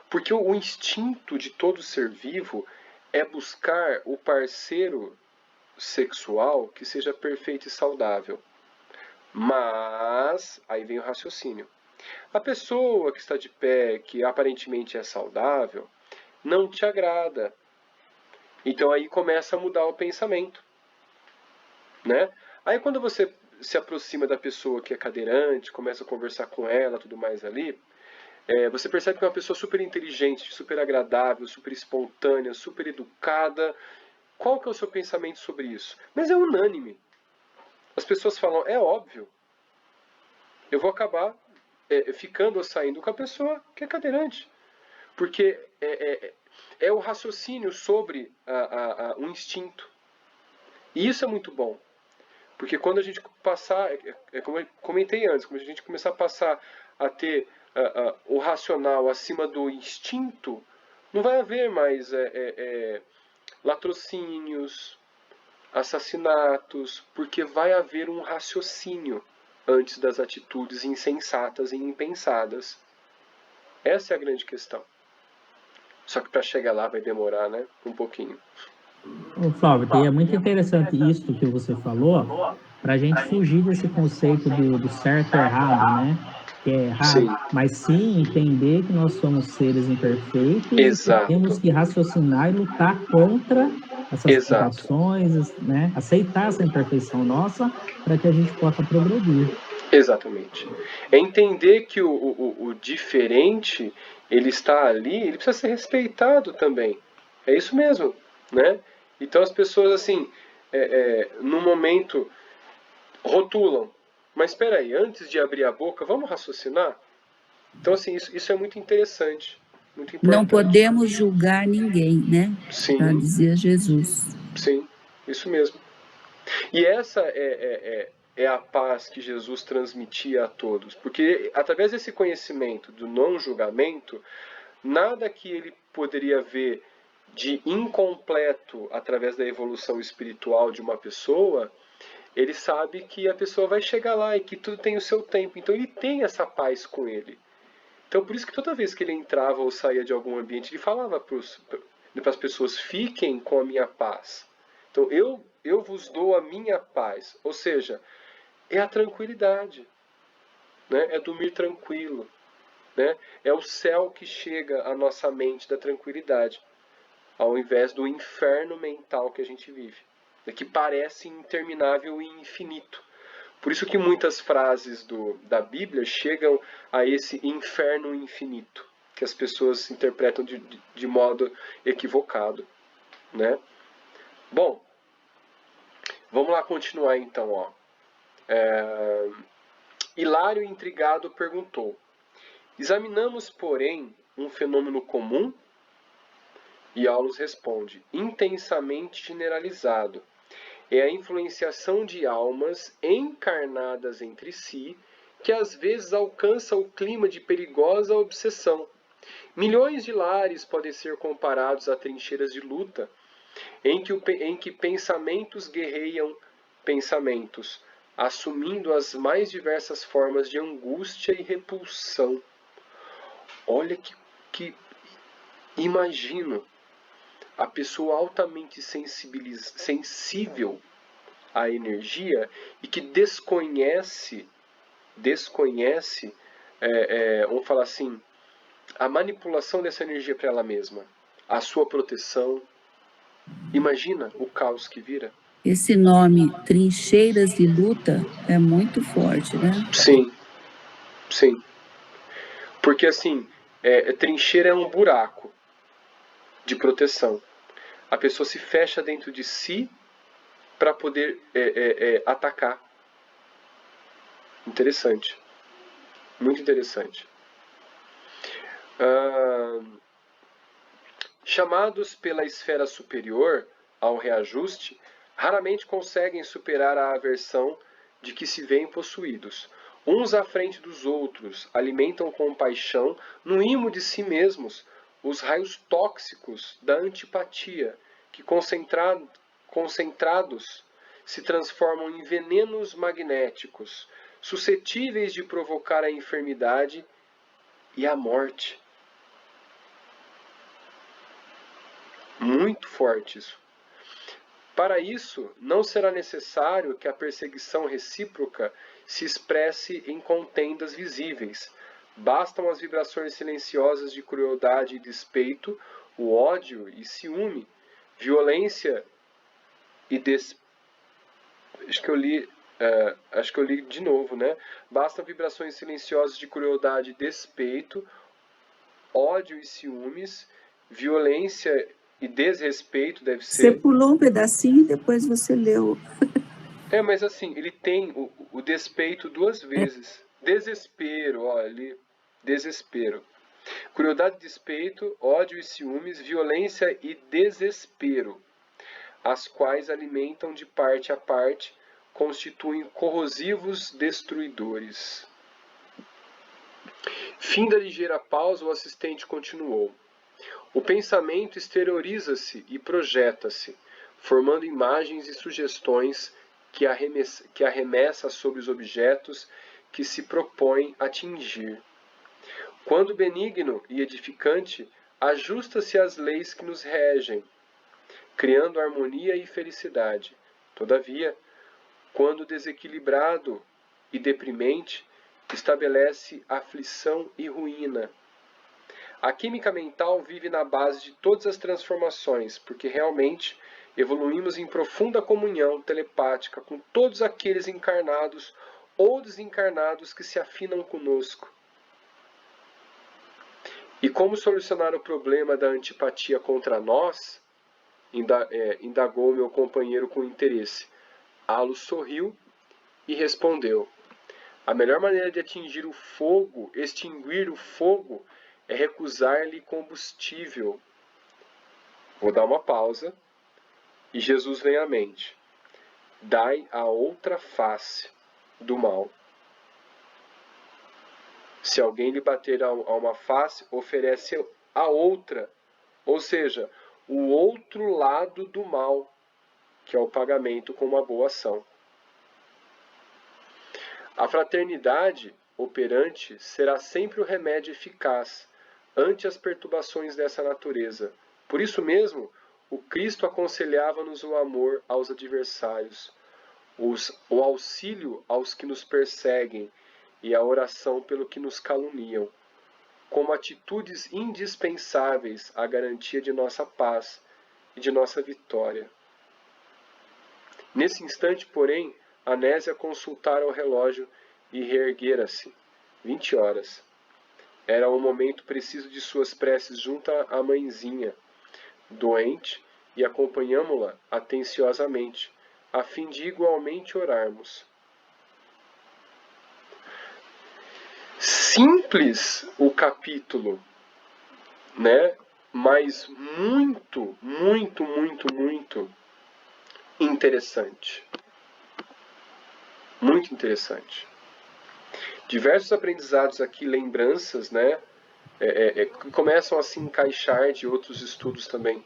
Porque o instinto de todo ser vivo é buscar o parceiro sexual que seja perfeito e saudável. Mas, aí vem o raciocínio. A pessoa que está de pé, que aparentemente é saudável, não te agrada. Então aí começa a mudar o pensamento. Né? Aí quando você se aproxima da pessoa que é cadeirante, começa a conversar com ela, tudo mais ali, você percebe que é uma pessoa super inteligente, super agradável, super espontânea, super educada. Qual que é o seu pensamento sobre isso? Mas é unânime. As pessoas falam, é óbvio. Eu vou acabar ficando ou saindo com a pessoa que é cadeirante. Porque é o raciocínio sobre um instinto. E isso é muito bom. Porque quando a gente passar, como eu comentei antes, quando a gente começar a passar a ter o racional acima do instinto, não vai haver mais latrocínios, assassinatos, porque vai haver um raciocínio antes das atitudes insensatas e impensadas. Essa é a grande questão. Só que para chegar lá vai demorar, né? Um pouquinho. Ô, Flávio, e é muito interessante isso que você falou, para a gente fugir desse conceito do certo e errado, né? Que é errado, mas sim entender que nós somos seres imperfeitos e temos que raciocinar e lutar contra essas tentações, né? Aceitar essa imperfeição nossa para que a gente possa progredir. Exatamente. É entender que o diferente, ele está ali, ele precisa ser respeitado também. É isso mesmo, né? Então as pessoas, assim, no momento, rotulam. Mas espera aí, antes de abrir a boca, vamos raciocinar? Então, assim, isso é muito interessante, muito Não importante. podemos julgar ninguém, né? Já Sim, dizia Jesus. sim, isso mesmo. E essa é a paz que Jesus transmitia a todos. Porque através desse conhecimento do não julgamento, nada que ele poderia ver de incompleto através da evolução espiritual de uma pessoa, ele sabe que a pessoa vai chegar lá e que tudo tem o seu tempo. Então ele tem essa paz com ele. Então por isso que toda vez que ele entrava ou saía de algum ambiente, ele falava para as pessoas: fiquem com a minha paz. Então eu vos dou a minha paz. Ou seja, é a tranquilidade, né? É dormir tranquilo, né? É o céu que chega à nossa mente da tranquilidade, ao invés do inferno mental que a gente vive, que parece interminável e infinito. Por isso que muitas frases da Bíblia chegam a esse inferno infinito, que as pessoas interpretam de modo equivocado, né? Bom, vamos lá continuar então, ó. Hilário, intrigado, perguntou: examinamos, porém, um fenômeno comum? E Aulus responde: intensamente generalizado. É a influenciação de almas encarnadas entre si que às vezes alcança o clima de perigosa obsessão. Milhões de lares podem ser comparados a trincheiras de luta, em que pensamentos guerreiam pensamentos, assumindo as mais diversas formas de angústia e repulsão. Olha que imagino a pessoa altamente sensível à energia e que desconhece, vamos falar assim, a manipulação dessa energia para ela mesma, a sua proteção. Imagina o caos que vira. Esse nome, trincheiras de luta, é muito forte, né? Sim, sim. Porque assim, trincheira é um buraco de proteção. A pessoa se fecha dentro de si para poder atacar. Interessante. Muito interessante. Chamados pela esfera superior ao reajuste, raramente conseguem superar a aversão de que se veem possuídos. Uns à frente dos outros alimentam com paixão, no imo de si mesmos, os raios tóxicos da antipatia, que concentrados se transformam em venenos magnéticos, suscetíveis de provocar a enfermidade e a morte. Muito forte isso. Para isso, não será necessário que a perseguição recíproca se expresse em contendas visíveis. Bastam as vibrações silenciosas de crueldade e despeito, o ódio e ciúme, violência e acho que eu li de novo, né? Bastam vibrações silenciosas de crueldade e despeito, ódio e ciúmes, violência e desrespeito, deve Você ser. pulou um pedacinho e depois você leu. Mas assim, ele tem o despeito duas vezes. Desespero, ó, ali. Desespero. Crueldade, despeito, ódio e ciúmes, violência e desespero, as quais alimentam de parte a parte, constituem corrosivos destruidores. Fim da ligeira pausa, o assistente continuou. O pensamento exterioriza-se e projeta-se, formando imagens e sugestões que arremessa sobre os objetos que se propõe atingir. Quando benigno e edificante, ajusta-se às leis que nos regem, criando harmonia e felicidade. Todavia, quando desequilibrado e deprimente, estabelece aflição e ruína. A química mental vive na base de todas as transformações, porque realmente evoluímos em profunda comunhão telepática com todos aqueles encarnados ou desencarnados que se afinam conosco. E como solucionar o problema da antipatia contra nós? Indagou meu companheiro com interesse. Alus sorriu e respondeu: a melhor maneira de extinguir o fogo, é recusar-lhe combustível. Vou dar uma pausa. E Jesus vem à mente: dai a outra face do mal. Se alguém lhe bater a uma face, oferece a outra, ou seja, o outro lado do mal, que é o pagamento com uma boa ação. A fraternidade operante será sempre o remédio eficaz ante as perturbações dessa natureza. Por isso mesmo, o Cristo aconselhava-nos o amor aos adversários, o auxílio aos que nos perseguem e a oração pelo que nos caluniam, como atitudes indispensáveis à garantia de nossa paz e de nossa vitória. Nesse instante, porém, Anésia consultara o relógio e reerguera-se. 20 horas. Era o momento preciso de suas preces junto à mãezinha, doente, e acompanhamo-la atenciosamente, a fim de igualmente orarmos. Simples o capítulo, né? Mas muito, muito, muito, muito interessante. Muito interessante. Diversos aprendizados aqui, lembranças, né? Que começam a se encaixar de outros estudos também.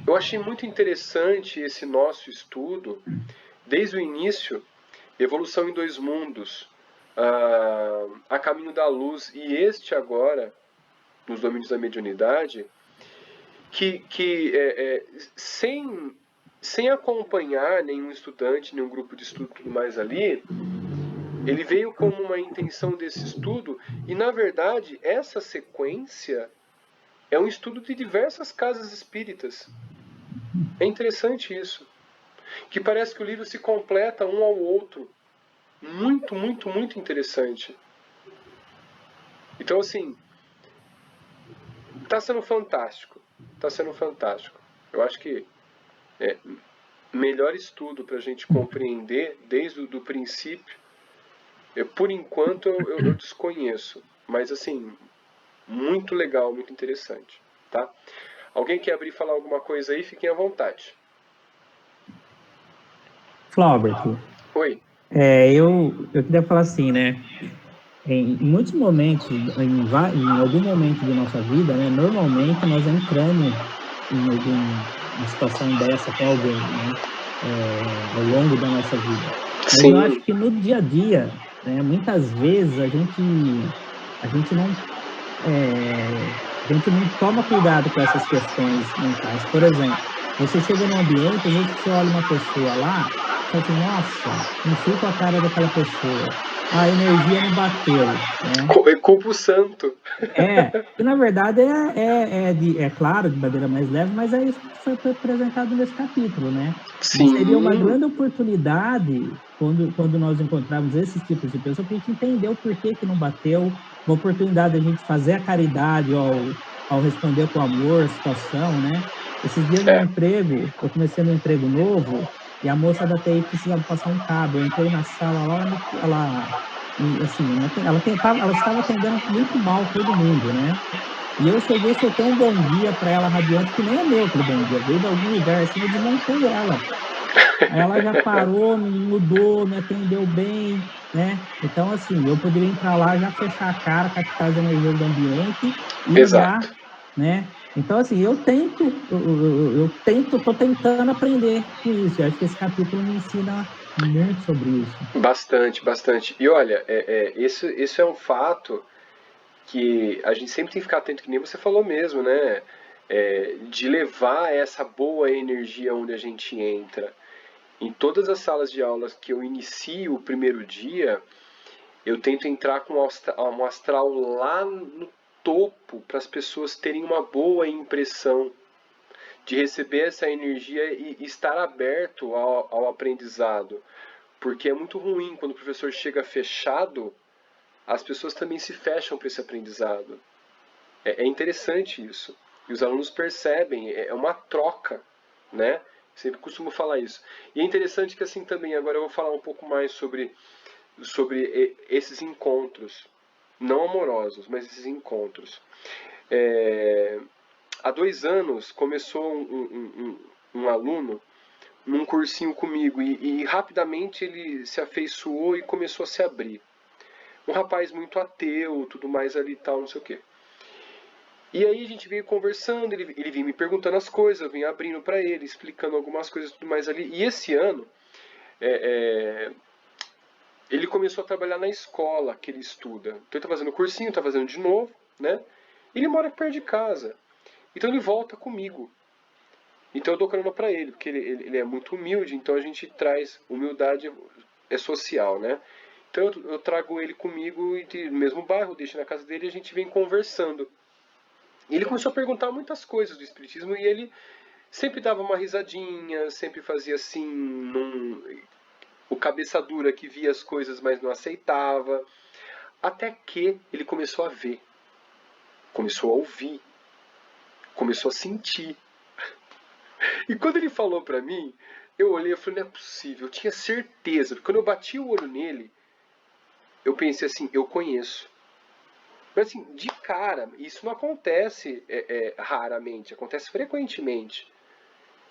Eu achei muito interessante esse nosso estudo, desde o início, Evolução em Dois Mundos, A Caminho da Luz, e este agora, nos domínios da mediunidade, que sem acompanhar nenhum estudante, nenhum grupo de estudo e tudo mais ali, ele veio como uma intenção desse estudo, e na verdade essa sequência é um estudo de diversas casas espíritas. É interessante isso, que parece que o livro se completa um ao outro. Muito, muito, muito interessante. Então, assim, está sendo fantástico. Está sendo fantástico. Eu acho que melhor estudo para a gente compreender desde o princípio. Por enquanto eu desconheço, mas assim, muito legal, muito interessante, tá? Alguém quer abrir e falar alguma coisa aí? Fiquem à vontade. Flaubert, Oi. eu queria falar assim, né? Em muitos momentos, em algum momento de nossa vida, né? Normalmente nós entramos em alguma situação dessa com alguém, né? Ao longo da nossa vida. Mas Sim. eu acho que no dia a dia, né, muitas vezes a gente não toma cuidado com essas questões mentais. Por exemplo, você chega num ambiente, às vezes você olha uma pessoa lá, você fala assim, nossa, não fui com a cara daquela pessoa, a energia não bateu, né? Culpa o santo. E na verdade é claro, de maneira mais leve, mas é isso que foi apresentado nesse capítulo, né? Sim. E seria uma grande oportunidade, quando nós encontrarmos esses tipos de pessoas, para a gente entender o porquê que não bateu, uma oportunidade de a gente fazer a caridade ao responder com amor a situação, né? Esses dias no emprego, eu comecei no emprego novo, e a moça da TI precisava passar um cabo. Eu entrei na sala lá, e assim, ela estava atendendo muito mal todo mundo, né? E eu cheguei, soltei um bom dia para ela radiante, que nem é meu aquele bom dia, veio de algum lugar assim, eu desmontei ela. Aí ela já parou, me mudou, me atendeu bem, né? Então, assim, eu poderia entrar lá, já fechar a cara, captar as energias do ambiente e Exato. já, né? Então, assim, tô tentando aprender com isso. Eu acho que esse capítulo me ensina muito sobre isso. Bastante, bastante. E olha, isso é um fato que a gente sempre tem que ficar atento, que nem você falou mesmo, né? De levar essa boa energia onde a gente entra. Em todas as salas de aulas que eu inicio o primeiro dia, eu tento entrar com um astral lá no topo, para as pessoas terem uma boa impressão de receber essa energia e estar aberto ao aprendizado. Porque é muito ruim quando o professor chega fechado, as pessoas também se fecham para esse aprendizado. É interessante isso. E os alunos percebem, é uma troca, né? Sempre costumo falar isso. E é interessante que assim também, agora eu vou falar um pouco mais sobre esses encontros, não amorosos, mas esses encontros. Há 2 anos começou um aluno num cursinho comigo e rapidamente ele se afeiçoou e começou a se abrir. Um rapaz muito ateu, tudo mais ali e tal, não sei o quê. E aí a gente veio conversando, ele vinha me perguntando as coisas, eu vinha abrindo para ele, explicando algumas coisas e tudo mais ali. E esse ano, ele começou a trabalhar na escola que ele estuda. Então ele está fazendo cursinho, está fazendo de novo, né? Ele mora perto de casa. Então ele volta comigo. Então eu dou carona para ele, porque ele é muito humilde, então a gente traz humildade, é social, né? Então eu trago ele comigo no mesmo bairro, deixo na casa dele e a gente vem conversando. E ele começou a perguntar muitas coisas do espiritismo e ele sempre dava uma risadinha, sempre fazia assim, o cabeça dura que via as coisas, mas não aceitava. Até que ele começou a ver, começou a ouvir, começou a sentir. E quando ele falou pra mim, eu olhei e falei, não é possível, eu tinha certeza. Porque quando eu bati o olho nele, eu pensei assim, eu conheço. Mas assim, de cara, isso não acontece raramente, acontece frequentemente.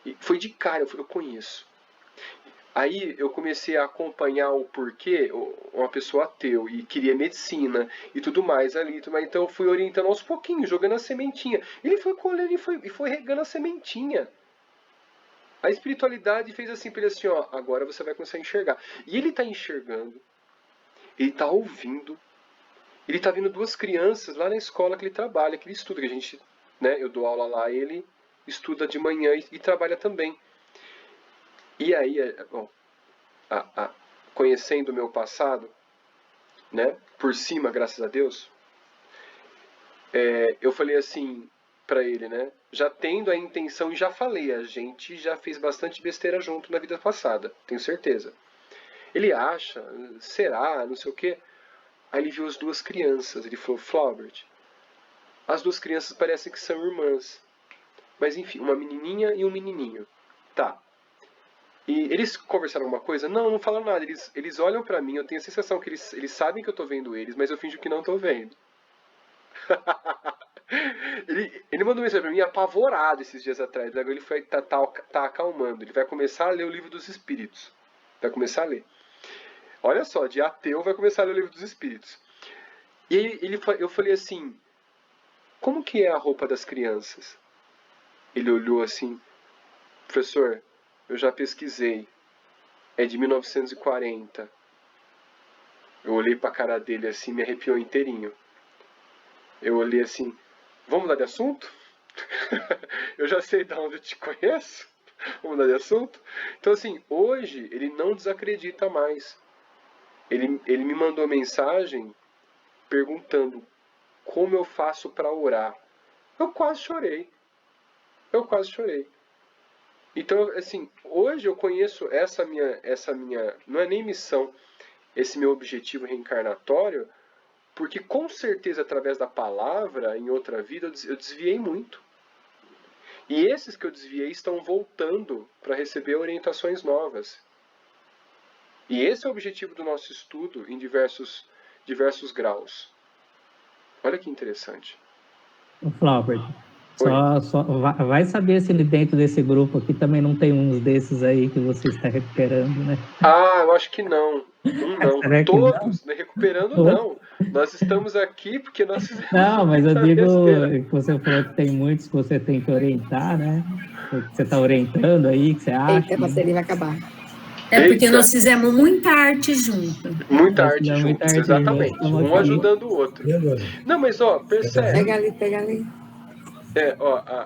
E foi de cara, eu falei, eu conheço. Aí eu comecei a acompanhar o porquê, uma pessoa ateu e queria medicina e tudo mais ali. Então eu fui orientando aos pouquinhos, jogando a sementinha. Ele foi colhendo e foi regando a sementinha. A espiritualidade fez assim para ele assim, ó, agora você vai começar a enxergar. E ele está enxergando, ele está ouvindo, ele está vendo 2 crianças lá na escola que ele trabalha, que ele estuda, que a gente, né, eu dou aula lá, ele estuda de manhã e trabalha também. E aí, bom, conhecendo o meu passado, né, por cima, graças a Deus, eu falei assim para ele, né, já tendo a intenção, e já falei, a gente já fez bastante besteira junto na vida passada, tenho certeza. Ele acha, será, não sei o quê. Aí ele viu as 2 crianças, ele falou, Flaubert, as 2 crianças parecem que são irmãs. Mas enfim, uma menininha e um menininho. Tá. E eles conversaram alguma coisa? Não, não falaram nada. Eles olham pra mim, eu tenho a sensação que eles sabem que eu tô vendo eles, mas eu finjo que não tô vendo. ele mandou mensagem pra mim apavorado esses dias atrás. Agora ele foi tá acalmando. Ele vai começar a ler o Livro dos Espíritos. Vai começar a ler. Olha só, de ateu vai começar a ler o Livro dos Espíritos. E aí eu falei assim, como que é a roupa das crianças? Ele olhou assim, professor, eu já pesquisei, é de 1940. Eu olhei pra cara dele assim, me arrepiou inteirinho. Eu olhei assim, vamos mudar de assunto? Eu já sei de onde eu te conheço. Vamos mudar de assunto? Então assim, hoje ele não desacredita mais. Ele me mandou mensagem perguntando como eu faço para orar. Eu quase chorei. Então, assim, hoje eu conheço essa minha, não é nem missão, esse meu objetivo reencarnatório, porque com certeza através da palavra, em outra vida, eu desviei muito. E esses que eu desviei estão voltando para receber orientações novas. E esse é o objetivo do nosso estudo em diversos graus. Olha que interessante. O Flaubert, só vai saber se ele dentro desse grupo aqui também não tem uns desses aí que você está recuperando, né? Ah, eu acho que não. Não. Será que Todos, não? né? Recuperando não. Nós estamos aqui porque nós fizemos Não, mas eu muita digo besteira. que você falou que tem muitos que você tem que orientar, né? Que você está orientando aí, que você acha. Eita, parceria vai acabar. É porque Eita. nós fizemos muita arte junto. Muita Nós arte fizemos muita juntos, arte exatamente. juntos, estamos Um aqui. ajudando o outro. Não, mas ó, percebe. Pega ali.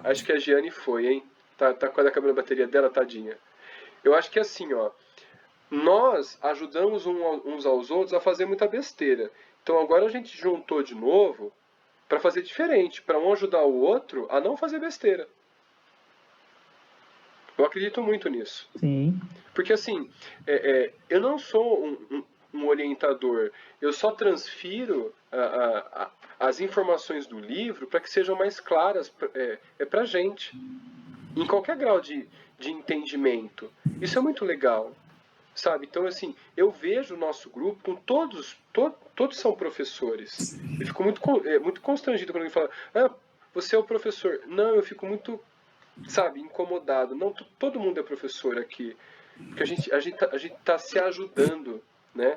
Acho que a Giane foi, hein? Tá quase acabando a bateria dela, tadinha. Eu acho que é assim, ó. Nós ajudamos uns aos outros a fazer muita besteira. Então agora a gente juntou de novo para fazer diferente, para um ajudar o outro a não fazer besteira. Eu acredito muito nisso. Sim. Porque assim, eu não sou um orientador, eu só transfiro as informações do livro para que sejam mais claras para a gente, em qualquer grau de entendimento. Isso é muito legal, sabe? Então, assim, eu vejo o nosso grupo com todos são professores. Eu fico muito constrangido quando alguém fala, você é o professor. Não, eu fico muito, sabe, incomodado. Não, todo mundo é professor aqui. Porque a gente tá se ajudando, né?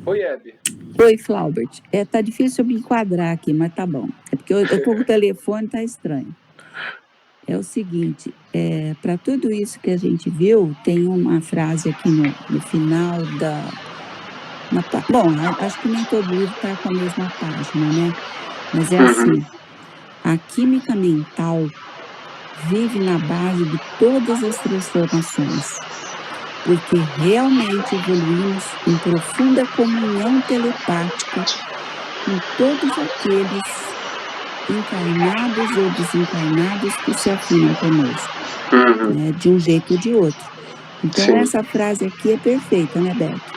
Oi, Hebe. Oi, Flaubert. Tá difícil eu me enquadrar aqui, mas tá bom. É porque eu tô com o telefone, tá estranho. É o seguinte, para tudo isso que a gente viu, tem uma frase aqui no final bom, acho que nem todo livro está com a mesma página, né? Mas é assim, a química mental vive na base de todas as transformações, porque realmente evoluímos em profunda comunhão telepática com todos aqueles encarnados ou desencarnados que se afinam conosco, né, de um jeito ou de outro. Então, sim, essa frase aqui é perfeita, né, Beto?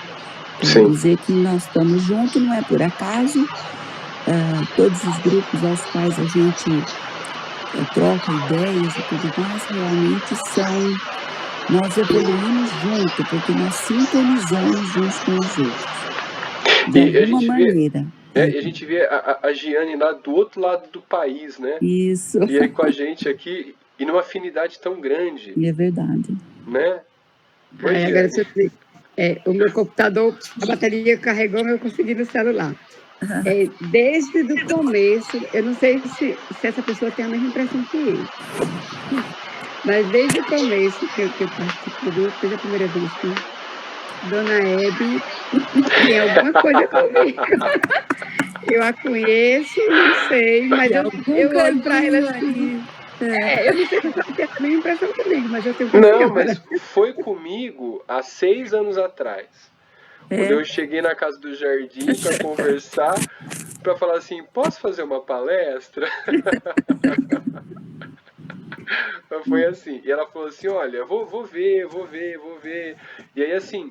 Para dizer que nós estamos juntos, não é por acaso. Todos os grupos aos quais a gente troca ideias e tudo mais, realmente nós evoluímos junto, porque nós sintonizamos uns com os outros, de alguma maneira. E a gente vê a Giane lá do outro lado do país, né? Isso. E aí com a gente aqui, e numa afinidade tão grande. É verdade. Né? Agora, o meu computador, a bateria carregou, mas eu consegui no celular. Desde o começo, eu não sei se essa pessoa tem a mesma impressão que eu, mas desde o começo que eu participo do grupo, desde a primeira vez que Dona Hebe tem alguma coisa comigo. Eu a conheço, não sei, mas eu olho para ela assim. Eu não sei se ela tem a mesma impressão comigo, mas eu tenho que Não, mas foi comigo há 6 anos atrás. Quando eu cheguei na casa do Jardim para conversar, para falar assim, posso fazer uma palestra? Foi assim. E ela falou assim, olha, vou ver. E aí, assim,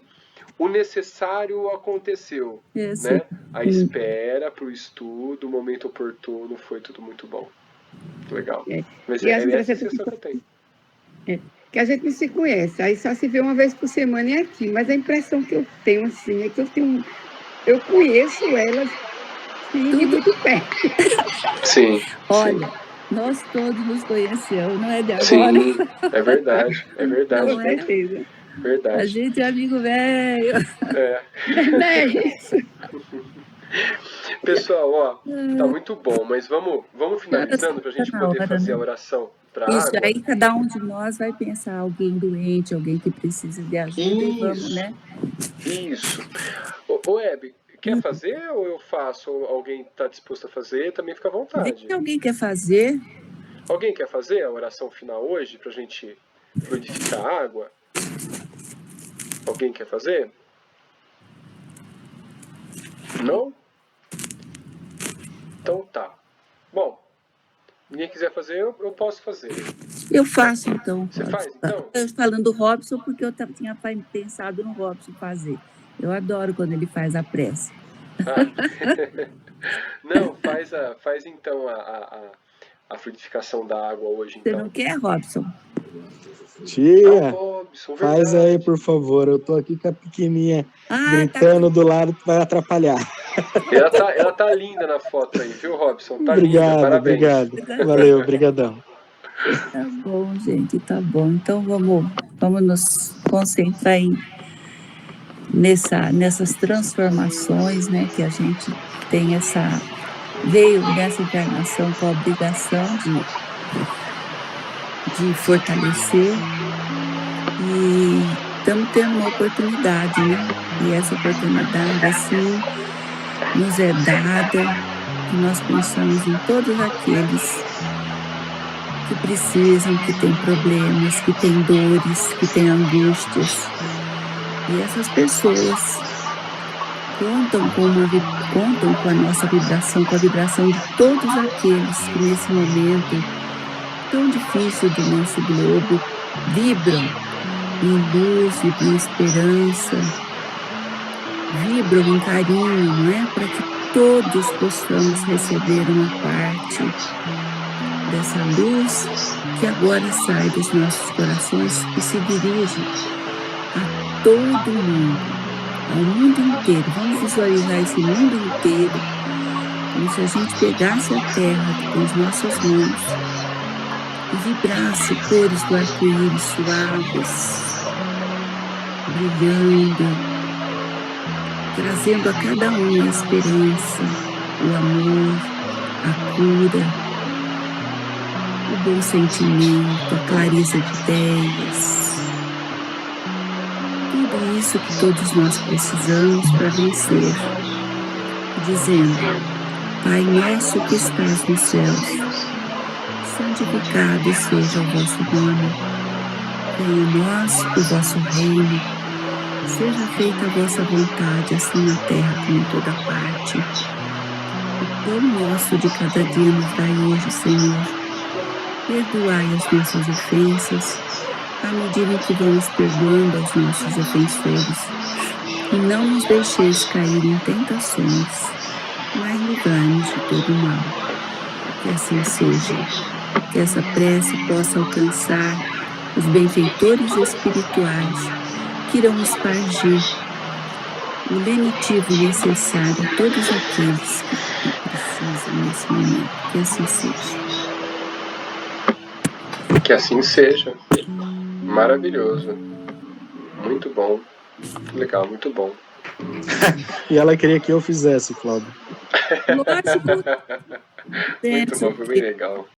o necessário aconteceu, né? A espera para o estudo, o momento oportuno, foi tudo muito bom. Legal. Mas essa sensação que eu tenho. Que a gente não se conhece, aí só se vê uma vez por semana e aqui, mas a impressão que eu tenho, assim, é que eu conheço elas de muito perto. Sim. Olha, nós todos nos conhecemos, não é de agora? Sim, é verdade. Com certeza. Verdade. A gente é amigo velho. Não é isso. Pessoal, ó, tá muito bom, mas vamos finalizando pra gente poder fazer a oração pra Isso, água. aí cada um de nós vai pensar alguém doente, alguém que precisa de ajuda e vamos, né? Isso. Ô Hebe, quer fazer ou eu faço? Ou alguém tá disposto a fazer? Também fica à vontade. Alguém quer fazer? Alguém quer fazer a oração final hoje pra gente fluidificar a água? Alguém quer fazer? Não? Então tá. Bom, ninguém quiser fazer, eu posso fazer. Eu faço, então. Você faz, então? Eu estou falando do Robson porque eu tinha pensado no Robson fazer. Eu adoro quando ele faz a prece. Não, faz então a fluidificação da água hoje, então. Você não quer, Robson? Tia, Robson, faz aí, por favor. Eu tô aqui com a pequenininha gritando do lado que vai atrapalhar. Ela tá linda na foto aí, viu, Robson? Tá obrigado, linda, parabéns. Obrigado. Valeu, brigadão. Tá bom, gente, tá bom. Então vamos nos concentrar aí nessas transformações, né, que a gente tem veio nessa encarnação com a obrigação de fortalecer, e estamos tendo uma oportunidade, né? E essa oportunidade, assim, nos é dada, e nós pensamos em todos aqueles que precisam, que têm problemas, que têm dores, que têm angústias. E essas pessoas contam com a nossa vibração, com a vibração de todos aqueles que nesse momento tão difícil do nosso globo vibram em luz, vibram em esperança, vibram em carinho, não é? Para que todos possamos receber uma parte dessa luz que agora sai dos nossos corações e se dirige a todo mundo, ao mundo inteiro. Vamos visualizar esse mundo inteiro, como se a gente pegasse a Terra com as nossas mãos e vibrasse cores do arco-íris suaves, brilhando, trazendo a cada um a esperança, o amor, a cura, o bom sentimento, a clareza de ideias. Tudo isso que todos nós precisamos para vencer. Dizendo: Pai nosso que estás nos céus, santificado seja o vosso nome. Venha a nós o vosso reino. Seja feita a vossa vontade, assim na terra como em toda parte. O pão nosso de cada dia nos dai hoje, Senhor. Perdoai as nossas ofensas, à medida em que vamos perdoando aos nossos ofensores. E não nos deixeis cair em tentações, mas livrai-nos de todo mal. Que assim seja. Que essa prece possa alcançar os benfeitores espirituais que irão espargir o lenitivo necessário a todos aqueles que precisam nesse momento. Que assim seja. Que assim seja. Maravilhoso. Muito bom. Legal, muito bom. E ela queria que eu fizesse, Cláudio. Lógico. Muito bom, foi bem legal.